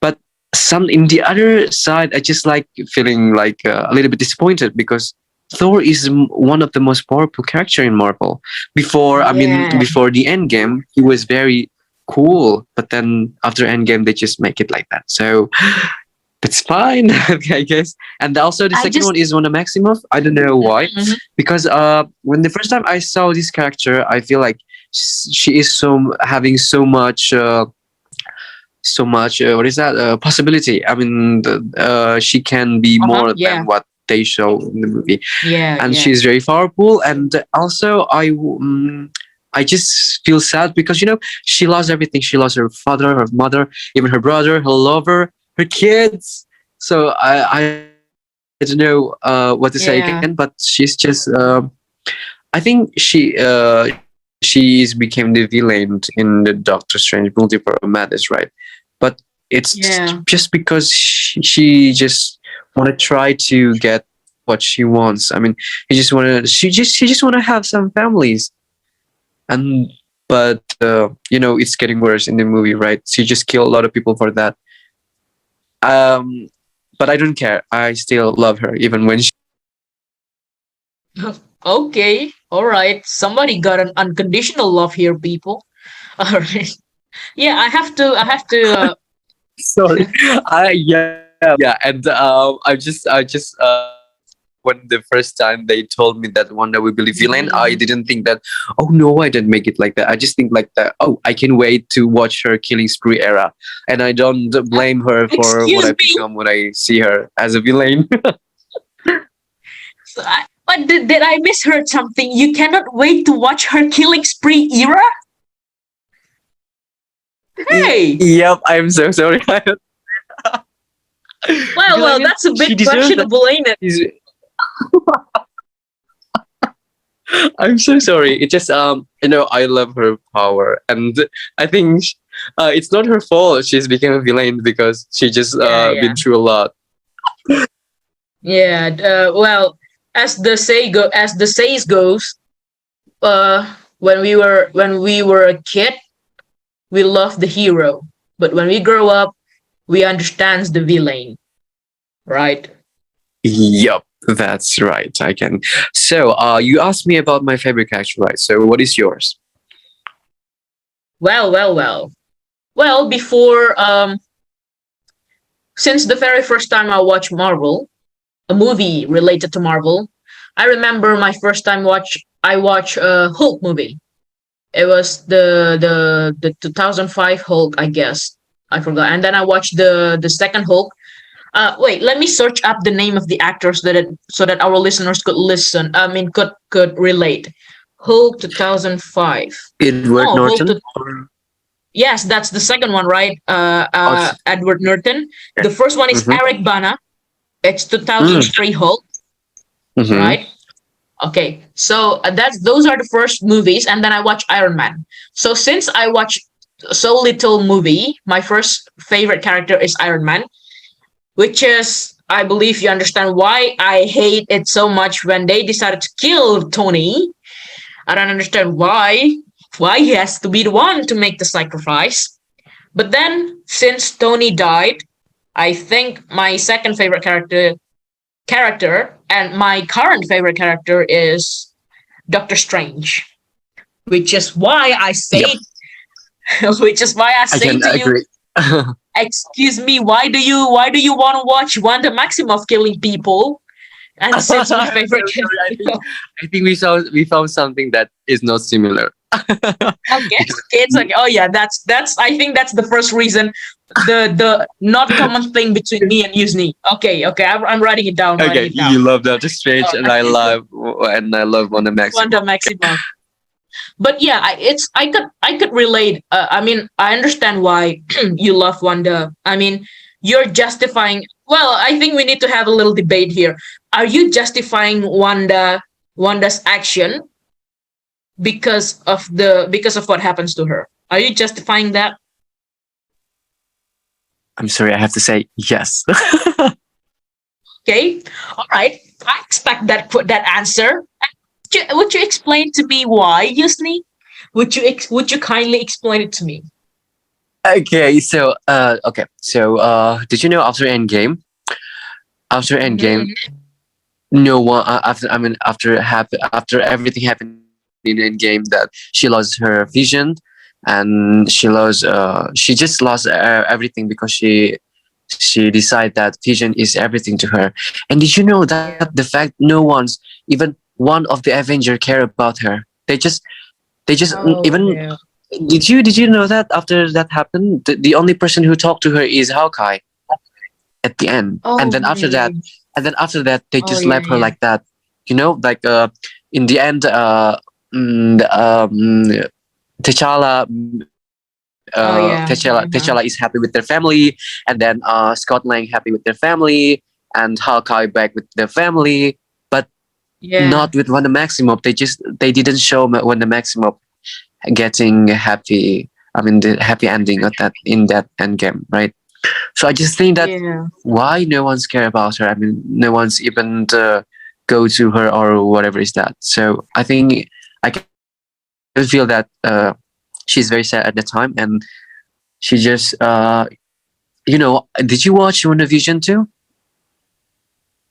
But some in the other side, I just like feeling like a little bit disappointed because Thor is one of the most powerful character in Marvel. Before, I mean, Yeah. before the Endgame, he was very cool, but then after Endgame, they just make it like that. So that's fine, I guess. And also the I second just one is Wanda Maximoff. I don't know why, Mhm. because when the first time I saw this character, I feel like she is so having so much what is that possibility. I mean, she can be Uh-huh. more Yeah. than what they show in the movie, Yeah, and yeah. she's very powerful. And also, I just feel sad because she lost everything. She lost her father, her mother, even her brother, her lover, her kids. So I don't know what to say again, but she's just. I think she's became the villain in the Doctor Strange Multiverse of Madness, right? But it's Yeah. just because she just want to try to get what she wants. I mean, she just want to have some families, and but it's getting worse in the movie, right? She just killed a lot of people for that. Um, but I don't care. I still love her even when she. Okay. All right. Somebody got an unconditional love here, people. All right. Yeah, I have to Sorry, yeah, and I just when the first time they told me that Wanda will be the villain, I Mhm. didn't think that. Oh no, I didn't make it like that. I just think like that. Oh, I can wait to watch her killing spree era, and I don't blame her for what Excuse I me. become when I see her as a villain. But did I misheard something? You cannot wait to watch her killing spree era? Hey. Yep, I'm so sorry. Well, Because I well, mean, that's a she bit deserves that. questionable, ain't it? She's I'm so sorry. It just I love her power, and I think it's not her fault. She's become a villain because she just Yeah, yeah. been through a lot. Yeah. Well, as the says goes, when we were a kid, we loved the hero. but when we grow up, we understand the villain, right? Yup, that's right. I can. So, you asked me about my favorite character, right? So, what is yours? Well, well, well. Well, before since the very first time I watched Marvel, a movie related to Marvel, I remember my first time I watched a Hulk movie. It was the 2005 Hulk, I guess. I forgot. And then I watched the second Hulk. Wait, let me search up the name of the actors so that our listeners could listen. I mean, could relate. Hulk 2005. Edward Oh, Hulk. Norton? Yes, that's the second one, right? Oh, Edward Norton. The first one is mm-hmm. Eric Bana. It's Mm, 2003 Hulk, mm-hmm. right? Okay, so that's those are the first movies, and then I watch Iron Man. So since I watch so little movie, my first favorite character is Iron Man, which is I believe you understand why I hate it so much when they decided to kill Tony. I don't understand why he has to be the one to make the sacrifice. But then since Tony died, I think my second favorite character and my current favorite character is Doctor Strange, which is why I Yep, say which is why I I say can to you, agree. excuse me, why do you want to watch Wanda Maximoff killing people? And since my I'm favorite so sorry. character, I think we found something that is not similar. okay, Because it's okay. Oh yeah, that's I think that's the first reason, the not common thing between me and Yutsni. Okay, I'm writing it down, writing okay, it down. you love Doctor Strange, All and right. I love Wanda Wanda Maximoff. Maximoff. But yeah, I could relate. I mean, I understand why you love Wanda. I mean, you're justifying. Well, I think we need to have a little debate here. Are you justifying Wanda's action because of what happens to her? Are you justifying that? I'm sorry, I have to say yes. Okay, all right. I expect that answer. Would you explain to me why, Yusni? Would you kindly explain it to me? Okay, so did you know after Endgame, Mm-hmm. no one after everything happened in Endgame, that she lost her vision, and she just lost everything because she decided that vision is everything to her. And did you know that Yeah. the fact no one's, even one of the Avenger, care about her? They just Oh, even, yeah. did you know that after that happened, the only person who talked to her is Hawkeye at the end. And Oh, then after that, really? they Oh, just yeah, left her yeah. like that. Like, in the end, T'Challa, Oh, yeah. T'Challa Uh-huh. is happy with their family, and then Scott Lang happy with their family, and Hawkeye back with their family, but Yeah. not with Wanda Maximoff. They didn't show Wanda Maximoff getting happy. I mean, the happy ending of that in that end game, right? So I just think that Yeah. why no one's care about her. I mean, no one's even go to her or whatever is that. So I think I can feel that she's very sad at the time, and she just did you watch WandaVision too?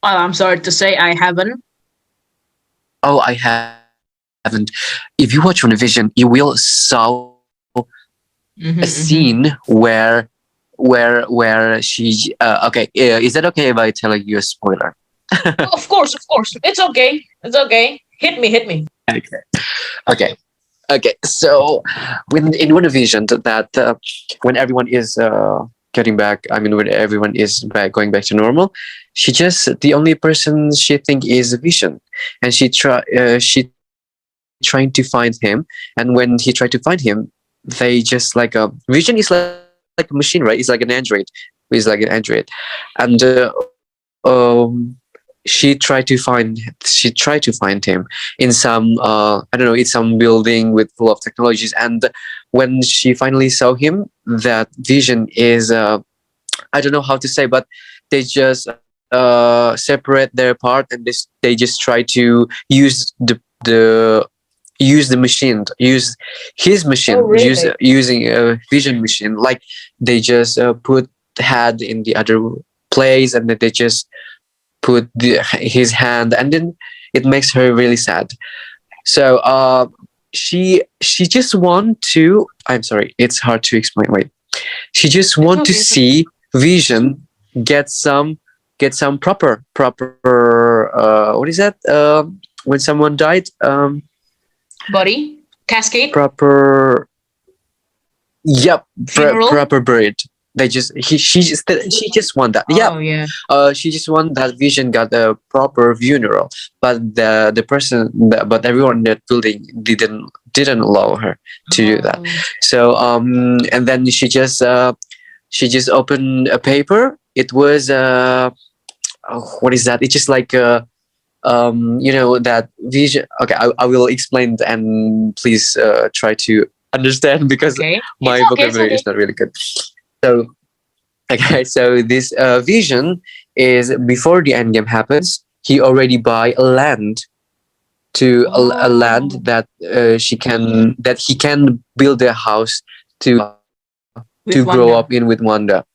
Well, I'm sorry to say I haven't. Oh, I haven't. If you watch WandaVision, you will saw a scene Mm-hmm, mm-hmm. where she okay, is that okay if I tell you a spoiler? Oh, of course, of course. It's okay. It's okay. Hit me, hit me. Okay. Okay. Okay, so when in WandaVision, that when everyone is getting back, I mean, when everyone is going back to normal, the only person she think is Vision, and she trying to find him, and when he tried to find him, they just like Vision is like a machine, right? It's like an android. He's like an android, and she tried to find him in some I don't know, it's some building with full of technologies. And when she finally saw him, that Vision is I don't know how to say, but they just separate their part, and they just try to use the use the machine, use his Oh, machine, really? using a vision machine. Like they just put the head in the other place, and then they just put his hand, and then it makes her really sad. So she just want to. I'm sorry, it's hard to explain. Wait, she just It's want to okay. It's okay. see Vision get some proper what is that? When someone died, Body cascade proper. Yep, funeral. proper buried. They just she just want that. Oh Yep. yeah. She just want that Vision got a proper funeral, but the person, but everyone in that building didn't allow her to do that. Oh, So and then she just opened a paper. It was oh, what is that? It's just like that Vision. Okay, I will explain, and please try to understand because okay. It's my okay. It's vocabulary okay. is not really good. So okay, so this Vision is before the end game happens. He already buy a land to a land Oh, that that he can build a house to with grow up Wanda. in with Wanda.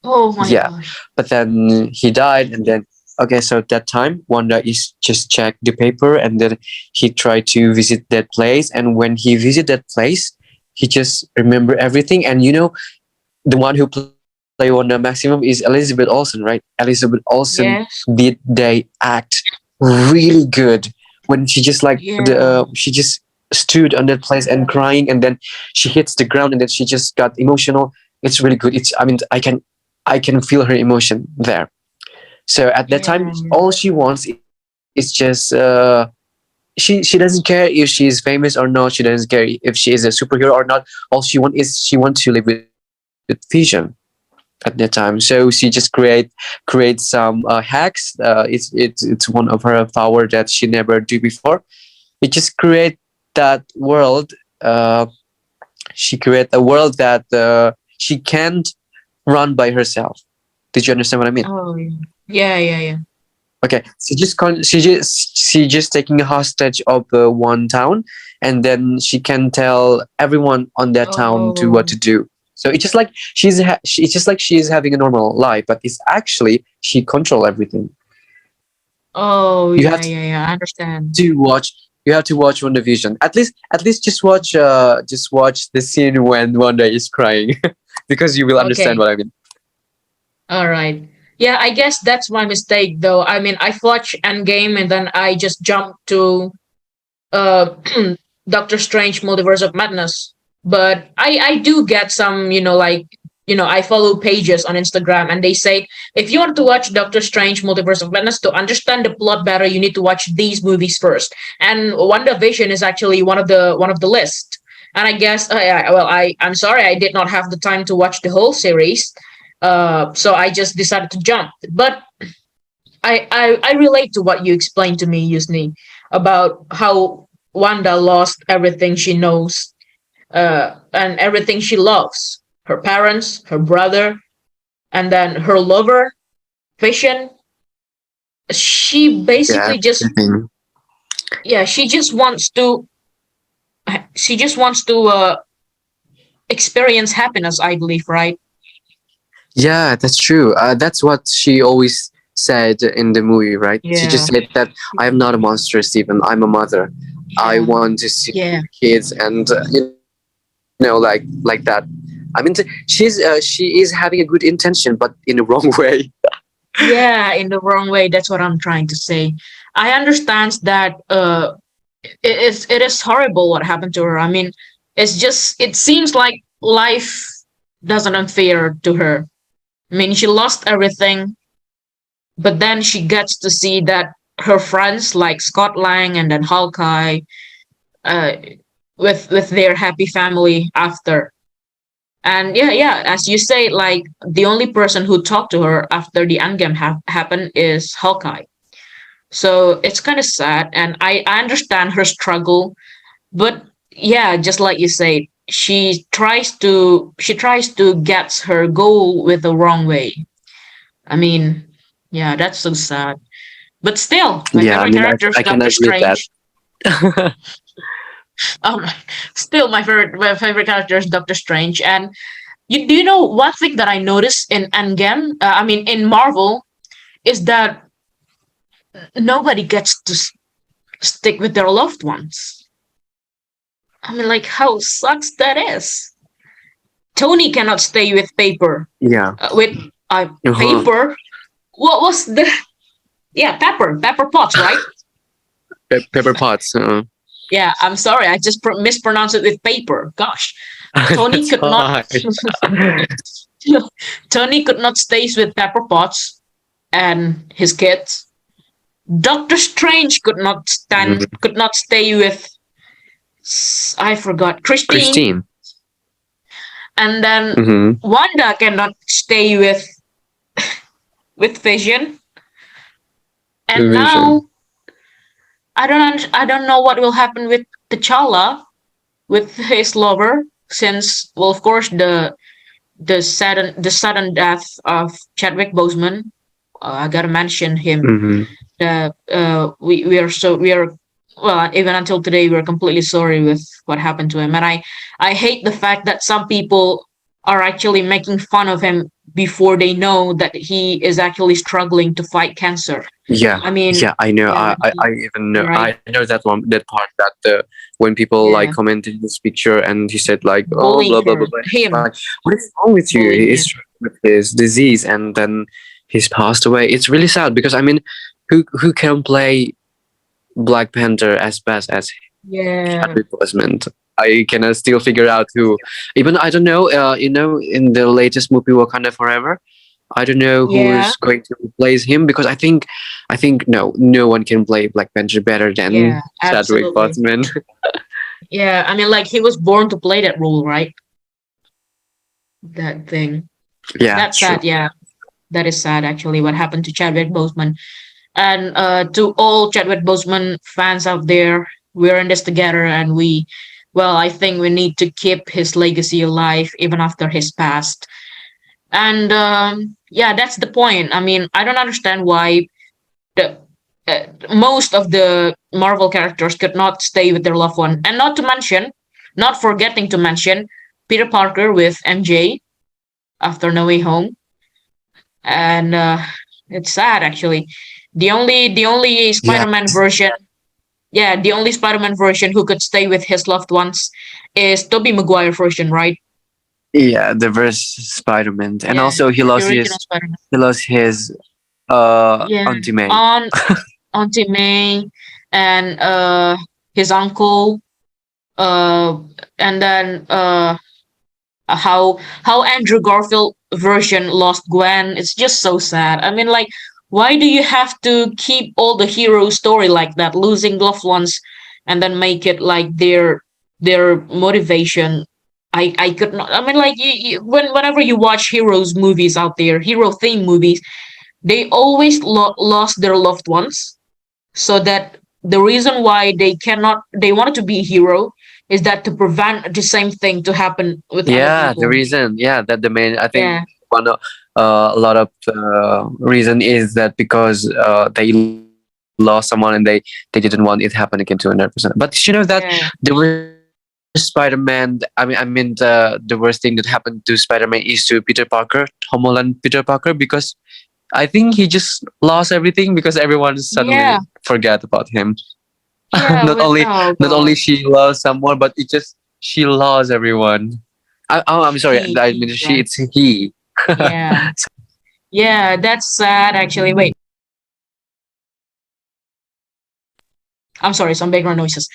Oh my Yeah, gosh. but then he died, and then okay, so at that time Wanda is just check the paper, and then he tried to visit that place, and when he visit that place, he just remember everything, and the one who play Wanda Maximum is Elizabeth Olsen, right? Elizabeth Olsen Yes. did they act really good when she just like Yeah. she just stood on that place and crying, and then she hits the ground, and then she just got emotional. It's really good. It's I mean I can feel her emotion there. So at that time, Yeah. all she wants is just she doesn't care if she is famous or not. She doesn't care if she is a superhero or not. All she wants is she wants to live with Vision at that time. So she just create some hacks. It's one of her power that she never do before. It just create that world. She create a world that she can't run by herself. Did you understand what I mean? Oh yeah. Yeah. Yeah. Yeah. Okay, she just taking a hostage of one town, and then she can tell everyone on that town to what Oh. to do. So it's just like it's just like she is having a normal life, but it's actually she control everything. Oh You yeah. have Yeah. Yeah. I understand. to watch. You have to watch WandaVision. At least just watch the scene when Wanda is crying, because you will understand Okay. what I mean. All right. Yeah, I guess that's my mistake though. I mean, I watched Endgame and then I just jumped to uh Doctor Strange Multiverse of Madness. But I do get some, I follow pages on Instagram and they say if you want to watch Doctor Strange Multiverse of Madness to understand the plot better, you need to watch these movies first. And WandaVision is actually one of the list. And I guess I'm sorry I did not have the time to watch the whole series. So I just decided to jump. But I relate to what you explained to me, Yutsni, about how Wanda lost everything she knows and everything she loves. Her parents, her brother, and then her lover, Vision. She Yeah, basically just, everything. yeah, she just wants to experience happiness, I believe, right? Yeah, that's true. That's what she always said in the movie, right? She just Yeah, said that I am not a monster, Stephen. I'm a mother. I yeah, want to see yeah. kids, and like that. I mean, she is having a good intention, but in the wrong way. Yeah, in the wrong way. That's what I'm trying to say. I understand that it is horrible what happened to her. I mean, it seems like life doesn't unfair to her. I mean, she lost everything, but then she gets to see that her friends like Scott Lang and then Hawkeye, uh, with their happy family after. And yeah, yeah, as you say, like the only person who talked to her after the endgame happened is Hawkeye. So it's kind of sad, and I understand her struggle, but yeah, just like you said, she tries to get her goal with the wrong way. I mean, yeah, that's so sad. But still, my Yeah, I favorite mean, I character is I can Doctor agree with that. Strange. Um, Still, my favorite character is Doctor Strange. And do you know one thing that I noticed in Endgame? I mean, in Marvel, is that nobody gets to stick with their loved ones. I mean, like, how sucks that is. Tony cannot stay with paper. Yeah. With Uh-huh. paper. What was the? Yeah, Pepper Potts, right? Pepper Potts. Yeah, I'm sorry, I just mispronounced it with paper. Gosh, Tony That's could not. fine. Tony could not stay with Pepper Potts and his kids. Doctor Strange Mhm. could not stay with. I forgot Christine, Christine. and then Mm-hmm. Wanda cannot stay with Vision, and Vision. now I don't know what will happen with T'Challa with his lover, since, well, of course, the sudden death of Chadwick Boseman. I gotta mention him. Mm-hmm. We are well, even until today we're completely sorry with what happened to him, and I hate the fact that some people are actually making fun of him before they know that he is actually struggling to fight cancer. Yeah, I mean, yeah, I know. yeah, I even know. right, I know that one, that part, that when people like yeah, commented his picture and he said like, oh, bullying blah blah blah, blah. him, Like, what is wrong with you? bullying He's him. struggling with his disease, and then he's passed away. It's really sad because I mean, who can play Black Panther as best as Yeah, Chadwick Boseman? I cannot still figure out who. Even I don't know. In the latest movie Wakanda Forever, I don't know who yeah, is going to replace him because I think no one can play Black Panther better than yeah, Chadwick absolutely. Boseman. Yeah, I mean, like, he was born to play that role, right? That thing. Yeah, That's true. sad. Yeah, that is sad. Actually, what happened to Chadwick Boseman, and to all Chadwick Boseman fans out there, we're in this together, and well, I think we need to keep his legacy alive even after his past. And yeah, that's the point. I mean, I don't understand why the most of the Marvel characters could not stay with their loved one, and not forgetting to mention Peter Parker with MJ after No Way Home, and it's sad actually. The only Yeah, Spider-Man version, yeah, the only Spider-Man version who could stay with his loved ones is Tobey Maguire version, right? yeah, the verse Spider-Man, and Yeah, also he the lost original his Spider-Man. he lost his Yeah, Auntie May. on Auntie May and his uncle, uh, and then how Andrew Garfield version lost Gwen. It's just so sad. I mean, like, why do you have to keep all the hero story like that, losing loved ones, and then make it like their motivation? I could not. I mean, like, whenever you watch heroes movies out there, hero theme movies, they always lost their loved ones, so that the reason why they wanted to be a hero is that to prevent the same thing to happen with other Yeah, the people. reason, yeah, that the main, I think Yeah, one a lot of reason is that because they lost someone and they didn't want it happen again to another person. But you know that the yeah, worst Spider-Man, I mean the worst thing that happened to Spider-Man is to Peter Parker, Tom Holland, Peter Parker, because I think he just lost everything because everyone suddenly yeah, forgot about him. yeah. not With only oh not god, only she lost someone, but it just she lost everyone. I'm sorry. I mean, she. right? It's he. Yeah, yeah. That's sad. Actually, wait. I'm sorry. Some background noises.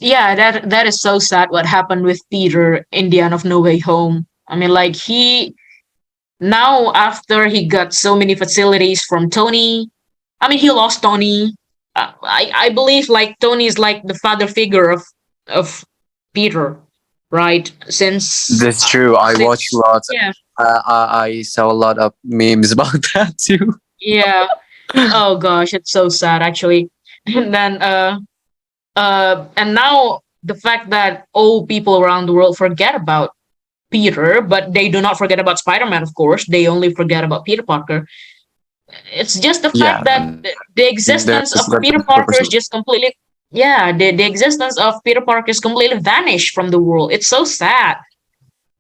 Yeah, that is so sad. What happened with Peter in the end of No Way Home? I mean, like, he now, after he got so many facilities from Tony, I mean, he lost Tony. I believe, like, Tony is like the father figure of Peter, right? That's true. I watched Since lots. yeah, I saw a lot of memes about that too. yeah. Oh gosh, it's so sad actually. And then and now the fact that all people around the world forget about Peter, but they do not forget about Spider-Man, of course. They only forget about Peter Parker. It's just the Yeah, fact that the there's existence that of purpose. Peter Parker is just completely, yeah, the existence of Peter Parker is completely vanished from the world. It's so sad.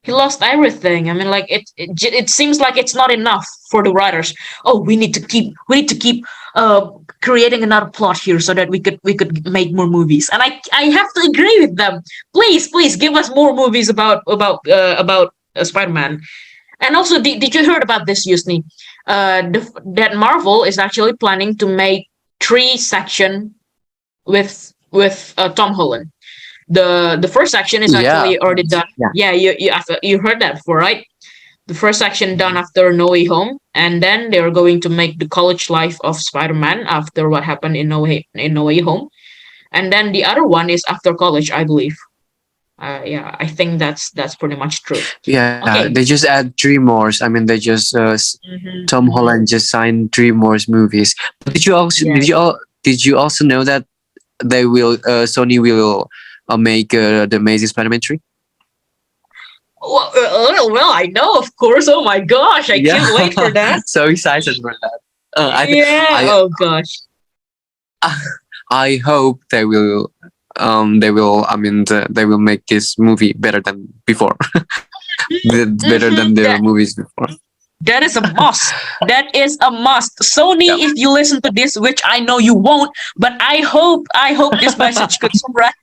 He lost everything. I mean, like it seems like it's not enough for the writers. Oh, we need to keep uh creating another plot here so that we could make more movies. And I have to agree with them. Please give us more movies about Spider-Man. And also, did you heard about this, Yutsni? That Marvel is actually planning to make three section with Tom Holland. The first section is Yeah, actually already done. yeah, Yeah, you heard that before, right? The first section done after No Way Home, and then they're going to make the college life of Spider-Man after what happened in No Way Home, and then the other one is after college, I believe. Yeah, I think that's pretty much true. yeah. They Okay. just add three more. I mean, they just Mm-hmm, Tom mm-hmm. Holland just signed three more movies. But Yeah. did you also know that they will Sony will make the Amazing Spider-Man 3? Well, I know, of course. Oh my gosh, I Yeah, can't wait for that. so excited for that. I think Yeah. Oh gosh. I hope they will I mean they will make this movie better than before. Better than their That movies before. that is a must. That is a must. Yeah. Sony, if you listen to this, which I know you won't, but I hope this message could spread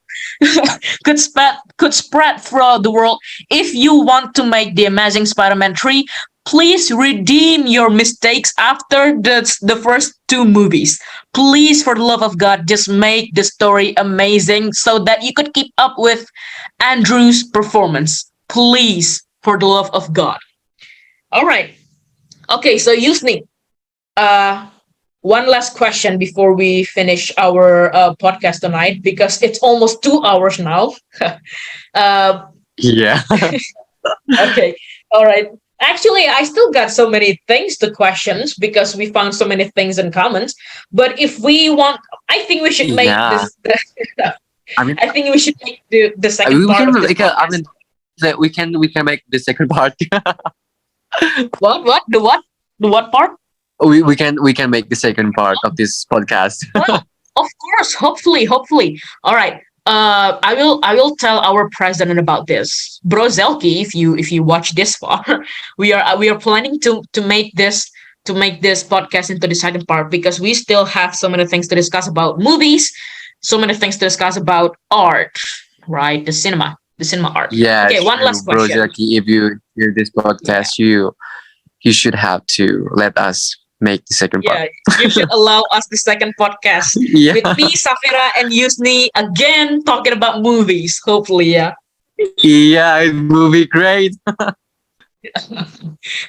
could spread throughout the world. If you want to make the Amazing Spider-Man 3, please redeem your mistakes after the first two movies. Please, for the love of God, just make the story amazing so that you could keep up with Andrew's performance. Please, for the love of God. All right. Okay, so Yusni, uh, one last question before we finish our podcast tonight because it's almost 2 hours now. uh, Yeah. okay, all right. Actually, I still got so many things to questions because we found so many things in commons. But if we want, I think we should make Yeah. this. I mean, I think we should make the second we part can of this like I podcast. mean that we can make the second part. What? What? The what? The what part? We can make the second part of this podcast. Well, of course, hopefully. All right. I will tell our president about this, Bro Zelki. If you watch this far, we are planning to make this podcast into the second part because we still have so many things to discuss about movies, so many things to discuss about art, right? The cinema art. Yeah, Okay, one true, last bro, question. Jackie. If you hear this Yeah, podcast, you should have to let us make the second part. yeah. You should allow us the second podcast Yeah, with me, Safira, and Yutsni again talking about movies. Hopefully, yeah. yeah, it will be great.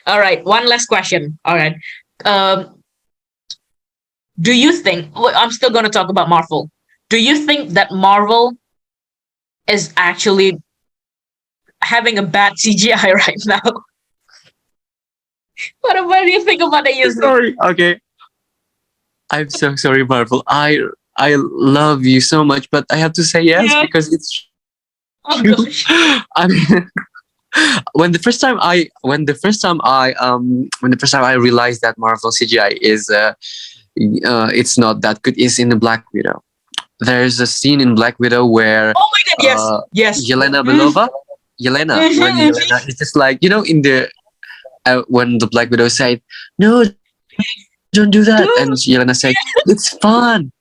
All right, one last question. All right. Um, do you think, well, I'm still going to talk about Marvel. Do you think that Marvel is actually having a bad CGI right now? What do you think about it, Yuzni? Sorry. Okay, I'm so sorry, Marvel. I love you so much, but I have to say yes Yeah. because it's Oh true. gosh. I mean, when the first time I realized that Marvel CGI is it's not that good is in the Black Widow. There's a scene in Black Widow where Oh my god, yes. Yes. Yelena Mm, Belova, Yelena, when mhm, Yelena is just like in the when the Black Widow said, "No, don't do that," and mhm. Yelena said, "It's fun,"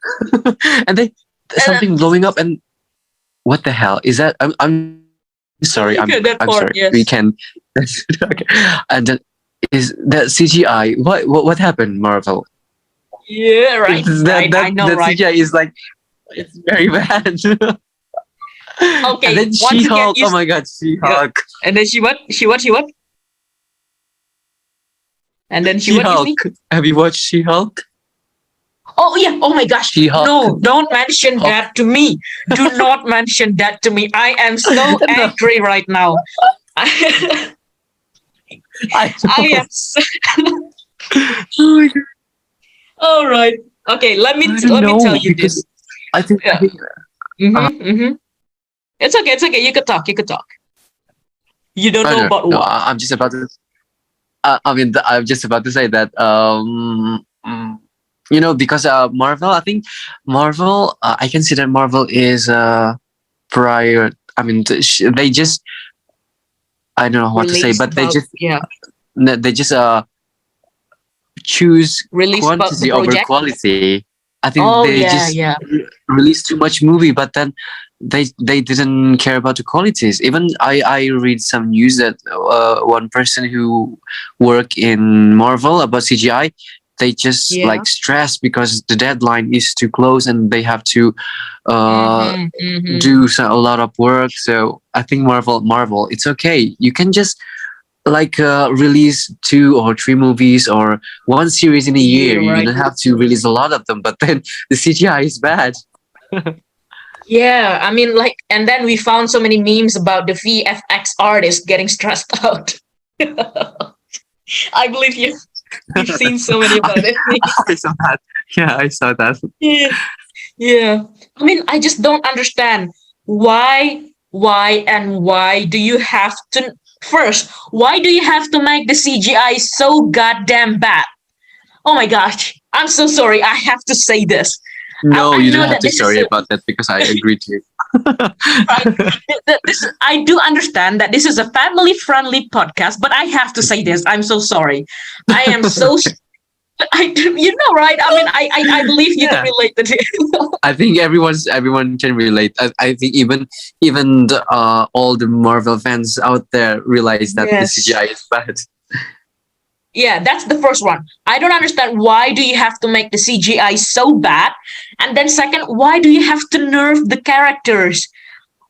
and then And something blowing up, and what the hell is that? I'm sorry. okay, that I'm part, sorry. We yes. can. Okay. And then is that CGI? What happened, Marvel? Yeah, right, It's right. I know, that right? CGI is like it's very bad. And Okay, then once She again, Hulk. Oh my God, She yeah. Hulk. And then she what? And then she She what, Yuzni? Hulk. Have you watched She Hulk? Oh yeah. Oh my gosh. She Hulk. No, don't mention Hulk. that to me. Do not mention that to me. I am so No, angry right now. I I am. know. So, Oh my God. all right. Okay. Let me I don't let me tell know you because this. I Yeah. think uh, Mm-hmm. It's okay. It's okay. You could talk. You could talk. You don't I know don't about know. what? I'm just about to. I mean, I'm just about to say that. because Marvel, I think Marvel, I can see that Marvel is prior. I mean, they just, I don't know what to say, Released but about, yeah, they just choose released about the quantity over project. quality. I think Oh they yeah, just yeah. release too much movie, but then they didn't care about the qualities. Even I read some news that one person who work in Marvel about CGI, they just Yeah. like stress because the deadline is too close and they have to uh, Mm-hmm. Mm-hmm. do a lot of work. So I think Marvel, it's okay. You can just like release 2 or 3 movies or one series in a year. Yeah, You right. don't have to release a lot of them, but then the CGI is bad. Yeah, I mean, like, and then we found so many memes about the VFX artist getting stressed out. I believe you've seen so many about it. I saw that. Yeah, I saw that. Yeah, yeah. I mean, I just don't understand why do you have to first? Why do you have to make the CGI so goddamn bad? Oh my gosh, I'm so sorry. I have to say this. No, I you don't know have that to this is sorry a about that because I agree to it. right. This I do understand that this is a family friendly podcast, but I have to say this. I'm so sorry. I am so right. I mean, I believe you can Yeah, relate to it. I think everyone can relate. I think even all the Marvel fans out there realize that the Yes. CGI is bad. Yeah, that's the first one. I don't understand why do you have to make the CGI so bad? And then second, why do you have to nerf the characters?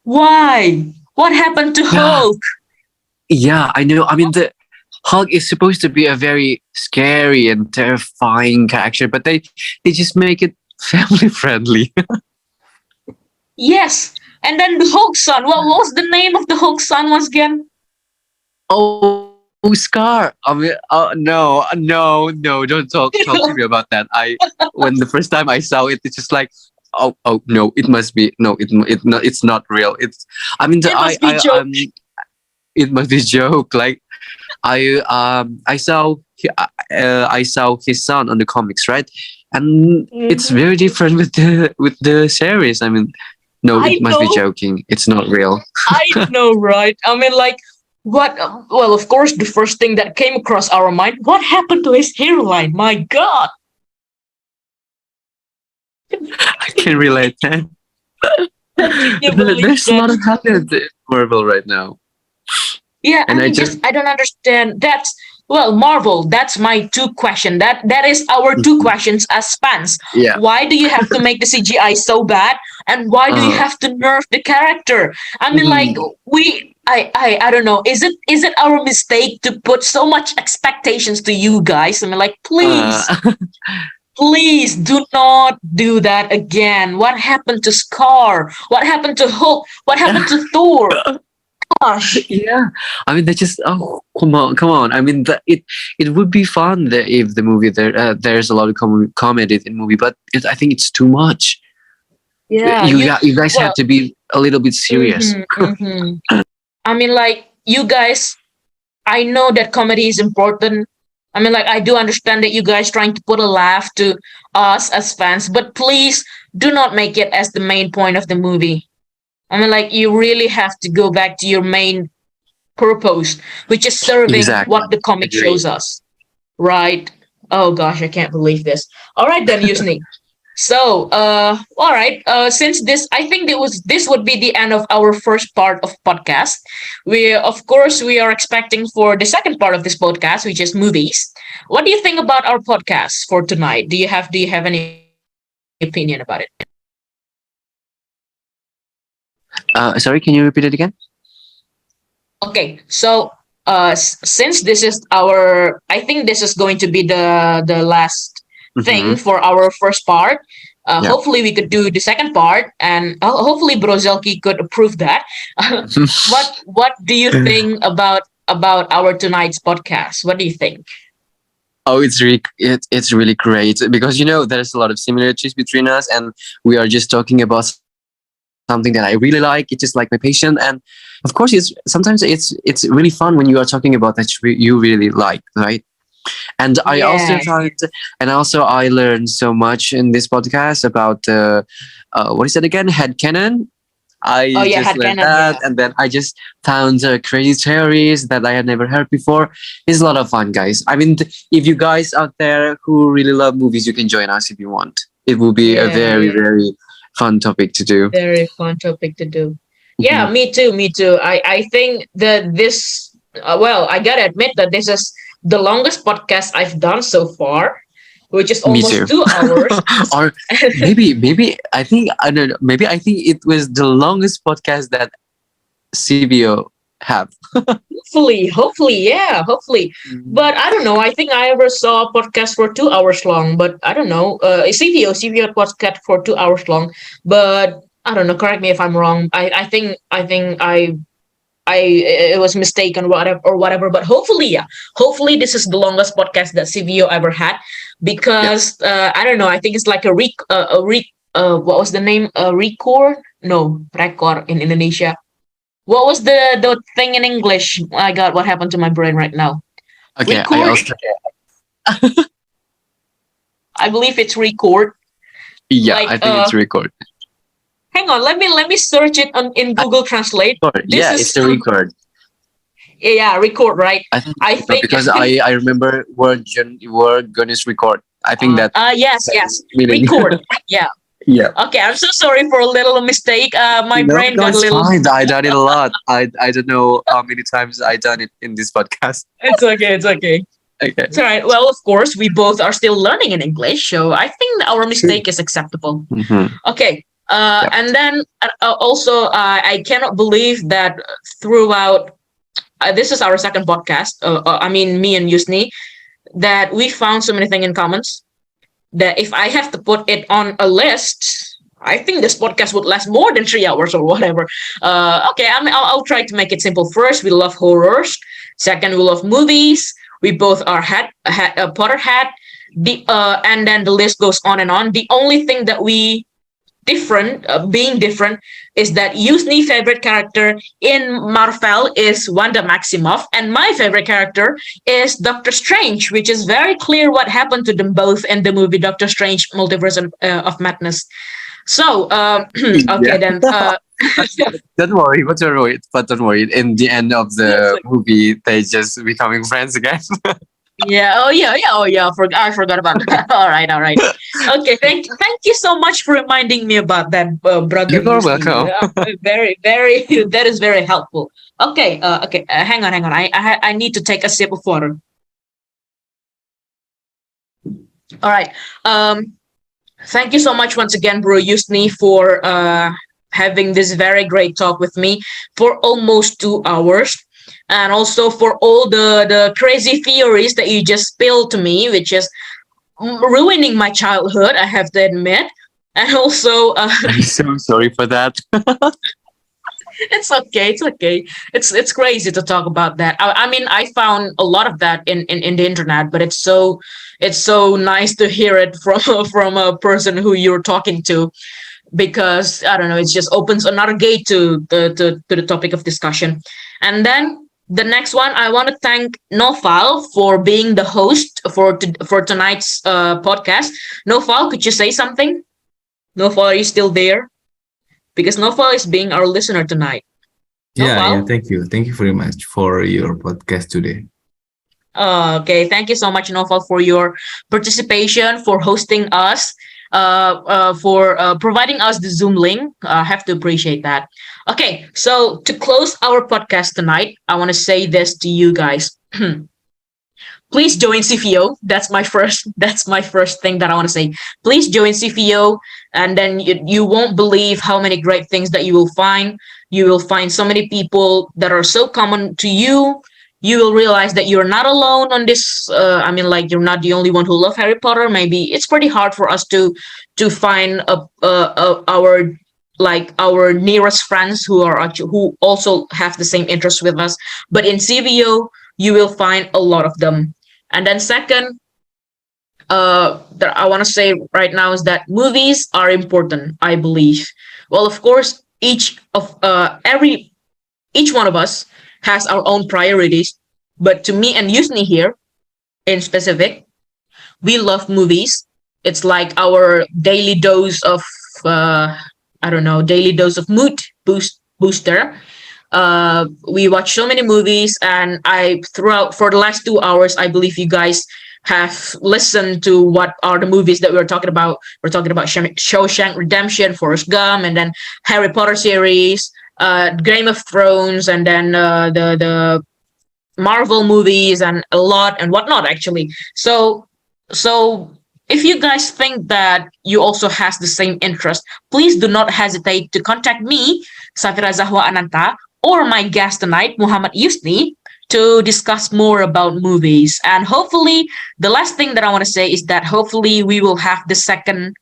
Why? What happened to Yeah, Hulk? yeah, I know. I mean, the Hulk is supposed to be a very scary and terrifying character, but they just make it family friendly. Yes. And then the Hulk son. What was the name of the Hulk son once again? Oh, Scar! I mean, no, no, no! Don't talk to me about that. When the first time I saw it, it's just like, oh no, it must be no, no, it's not real. It's, I mean, It must be joke. it must be joke. Like I saw his son on the comics, right? And it's Mhm. very different with the series. I mean, no, it I must be know. joking. It's not real. I know, right? I mean, like, what? Well, of course, the first thing that came across our mind, what happened to his hairline? My God. I can relate, man. Can you believe There's a that? lot of happening in Marvel right now, Yeah, and I just I don't understand. That's well, Marvel. That's my two question. That is our two questions as fans. yeah. Why do you have to make the CGI so bad, and why do you Uh, have to nerf the character? I mean, like mhm. I don't know. Is it our mistake to put so much expectations to you guys? I mean, like, please, uh, please do not do that again. What happened to Scar? What happened to Hulk? What happened to Thor? Gosh. yeah. I mean, they just come on, come on. I mean, it would be fun that if the movie there's a lot of comedy in movie, but I think it's too much. Yeah, You guys have well, to be a little bit serious. mm-hmm, mm-hmm. I mean, like, you guys, I know that comedy is important. I mean, like, I do understand that you guys trying to put a laugh to us as fans, but please do not make it as the main point of the movie. I mean, like, you really have to go back to your main purpose, which is serving Exactly. what the comic Agree. shows us, right? Oh gosh, I can't believe this. All right then, Yutsni. So, all right. Since this, I think this would be the end of our first part of podcast. Of course, we are expecting for the second part of this podcast, which is movies. What do you think about our podcast for tonight? Do you have any opinion about it? Sorry, can you repeat it again? Okay, so since this is our, I think this is going to be the last Mm-hmm. thing for our first part. Yeah. Hopefully, we could do the second part, and hopefully, Brozelki could approve that. What do you think about our tonight's podcast? What do you think? Oh, it's really great because there's a lot of similarities between us, and we are just talking about something that I really like. It's just like my patient, and of course, it's sometimes it's really fun when you are talking about that you really like, right? And I also Yeah. found, and also I learned so much in this podcast about what is it again? Headcanon. Oh I yeah, just had learned Canon. that, Yeah. and then I just found crazy theories that I had never heard before. It's a lot of fun, guys. I mean, if you guys out there who really love movies, you can join us if you want. It will be a Yeah. very, very fun topic to do. Very fun topic to do. Yeah, Mhm. me too. Me too. I think that this. Well, I gotta admit that this is the longest podcast I've done so far, which is Me too. almost 2 hours. Or maybe I think I don't know. Maybe I think it was the longest podcast that CBO have. Hopefully, yeah, hopefully. Mhm. But I don't know. I think I ever saw a podcast for 2 hours long, but I don't know. CVO podcast for 2 hours long, but I don't know. Correct me if I'm wrong. I think I it was mistaken whatever. But hopefully, yeah. Hopefully, this is the longest podcast that CVO ever had Yep. because I don't know. I think it's like what was the name? Record? No, record in Indonesia. What was the thing in English? My God, what happened to my brain right now? Okay. I Record. also I believe it's record. yeah. Like I think it's record. hang on, let me search it in Google Translate. Record. This Yeah, is it's the record. yeah, record, right? I think I think because I remember word Guinness record. I think that yes, that yes. meaning. Record. Yeah. Yeah. Okay, I'm so sorry for a little mistake. My No, brain no, got a it's little. fine. I done it a lot. I don't know how many times I done it in this podcast. It's okay, it's okay. Okay. It's all right. Well, of course, we both are still learning in English, so I think our True. mistake is acceptable. Mm-hmm. Okay. Yep. And then also, I cannot believe that throughout this is our second podcast. I mean, me and Yutsni, that we found so many things in commons. That if I have to put it on a list, I think this podcast would last more than 3 hours or whatever. Okay, I'll try to make it simple. First, we love horrors. Second, we love movies. We both are Potterhead. And then the list goes on and on. The only thing that we being different is that Yutsni's favorite character in Marvel is Wanda Maximoff, and my favorite character is Doctor Strange, which is very clear what happened to them both in the movie Doctor Strange Multiverse of Madness. So, okay Yeah. then. Don't worry. But don't worry. But don't worry. In the end of the movie, they just becoming friends again. Yeah. Oh yeah. Yeah. Oh yeah. I forgot about that. All right. All right. Okay. Thank you so much for reminding me about that, brother. You are Yutsni. welcome. Very very. That is very helpful. Okay. Okay. Hang on. Hang on. I need to take a sip of water. All right. Thank you so much once again, bro Yutsni, for having this very great talk with me for almost 2 hours. And also for all the crazy theories that you just spilled to me, which is ruining my childhood, I have to admit. And also, I'm so sorry for that. it's okay, it's okay. It's crazy to talk about that. I mean, I found a lot of that in the internet, but it's so nice to hear it from from a person who you're talking to, because I don't know, it just opens another gate to the topic of discussion. And then the next one, I want to thank Nofal for being the host for tonight's podcast. Nofal, could you say something? Nofal, are you still there? Because Nofal is being our listener tonight. Yeah, yeah. Nofal? Thank you. Thank you very much for your podcast today. Okay, thank you so much, Nofal, for your participation, for hosting us, for providing us the Zoom link. I have to appreciate that. Okay, so to close our podcast tonight, I want to say this to you guys. Please join CFO. That's my first. That's my first thing that I want to say. Please join CFO, and then you won't believe how many great things that you will find. You will find so many people that are so common to you. You will realize that you're not alone on this. I mean, like, you're not the only one who love Harry Potter. Maybe it's pretty hard for us to find our like our nearest friends who are who also have the same interests with us. But in CVO, you will find a lot of them. And then second, that I want to say right now is that movies are important, I believe. Well, of course, each one of us has our own priorities. But to me and Yutsni here, in specific. We love movies. It's like our daily dose of uh, I don't know, daily dose of booster. We watch so many movies, and I throughout for the last 2 hours, I believe you guys have listened to what are the movies that we're talking about. We're talking about Shawshank Redemption, Forrest Gump, and then Harry Potter series, Game of Thrones, and then the Marvel movies, and a lot and whatnot. Actually, so if you guys think that you also has the same interest, please do not hesitate to contact me, Safira Zahwa Ananta, or my guest tonight, Muhammad Yutsni, to discuss more about movies. And hopefully, the last thing that I want to say is that hopefully we will have the second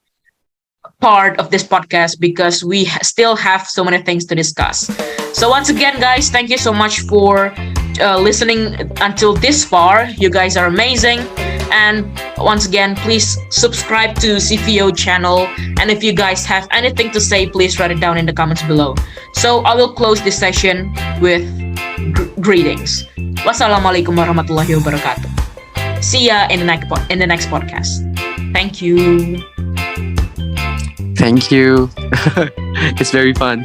part of this podcast because we still have so many things to discuss. So once again, guys, thank you so much for listening until this far. You guys are amazing. And once again, please subscribe to Sefeo channel. And if you guys have anything to say, please write it down in the comments below. So I will close this session with greetings. Wassalamualaikum warahmatullahi wabarakatuh. See ya in the next podcast. Thank you. Thank you. It's very fun.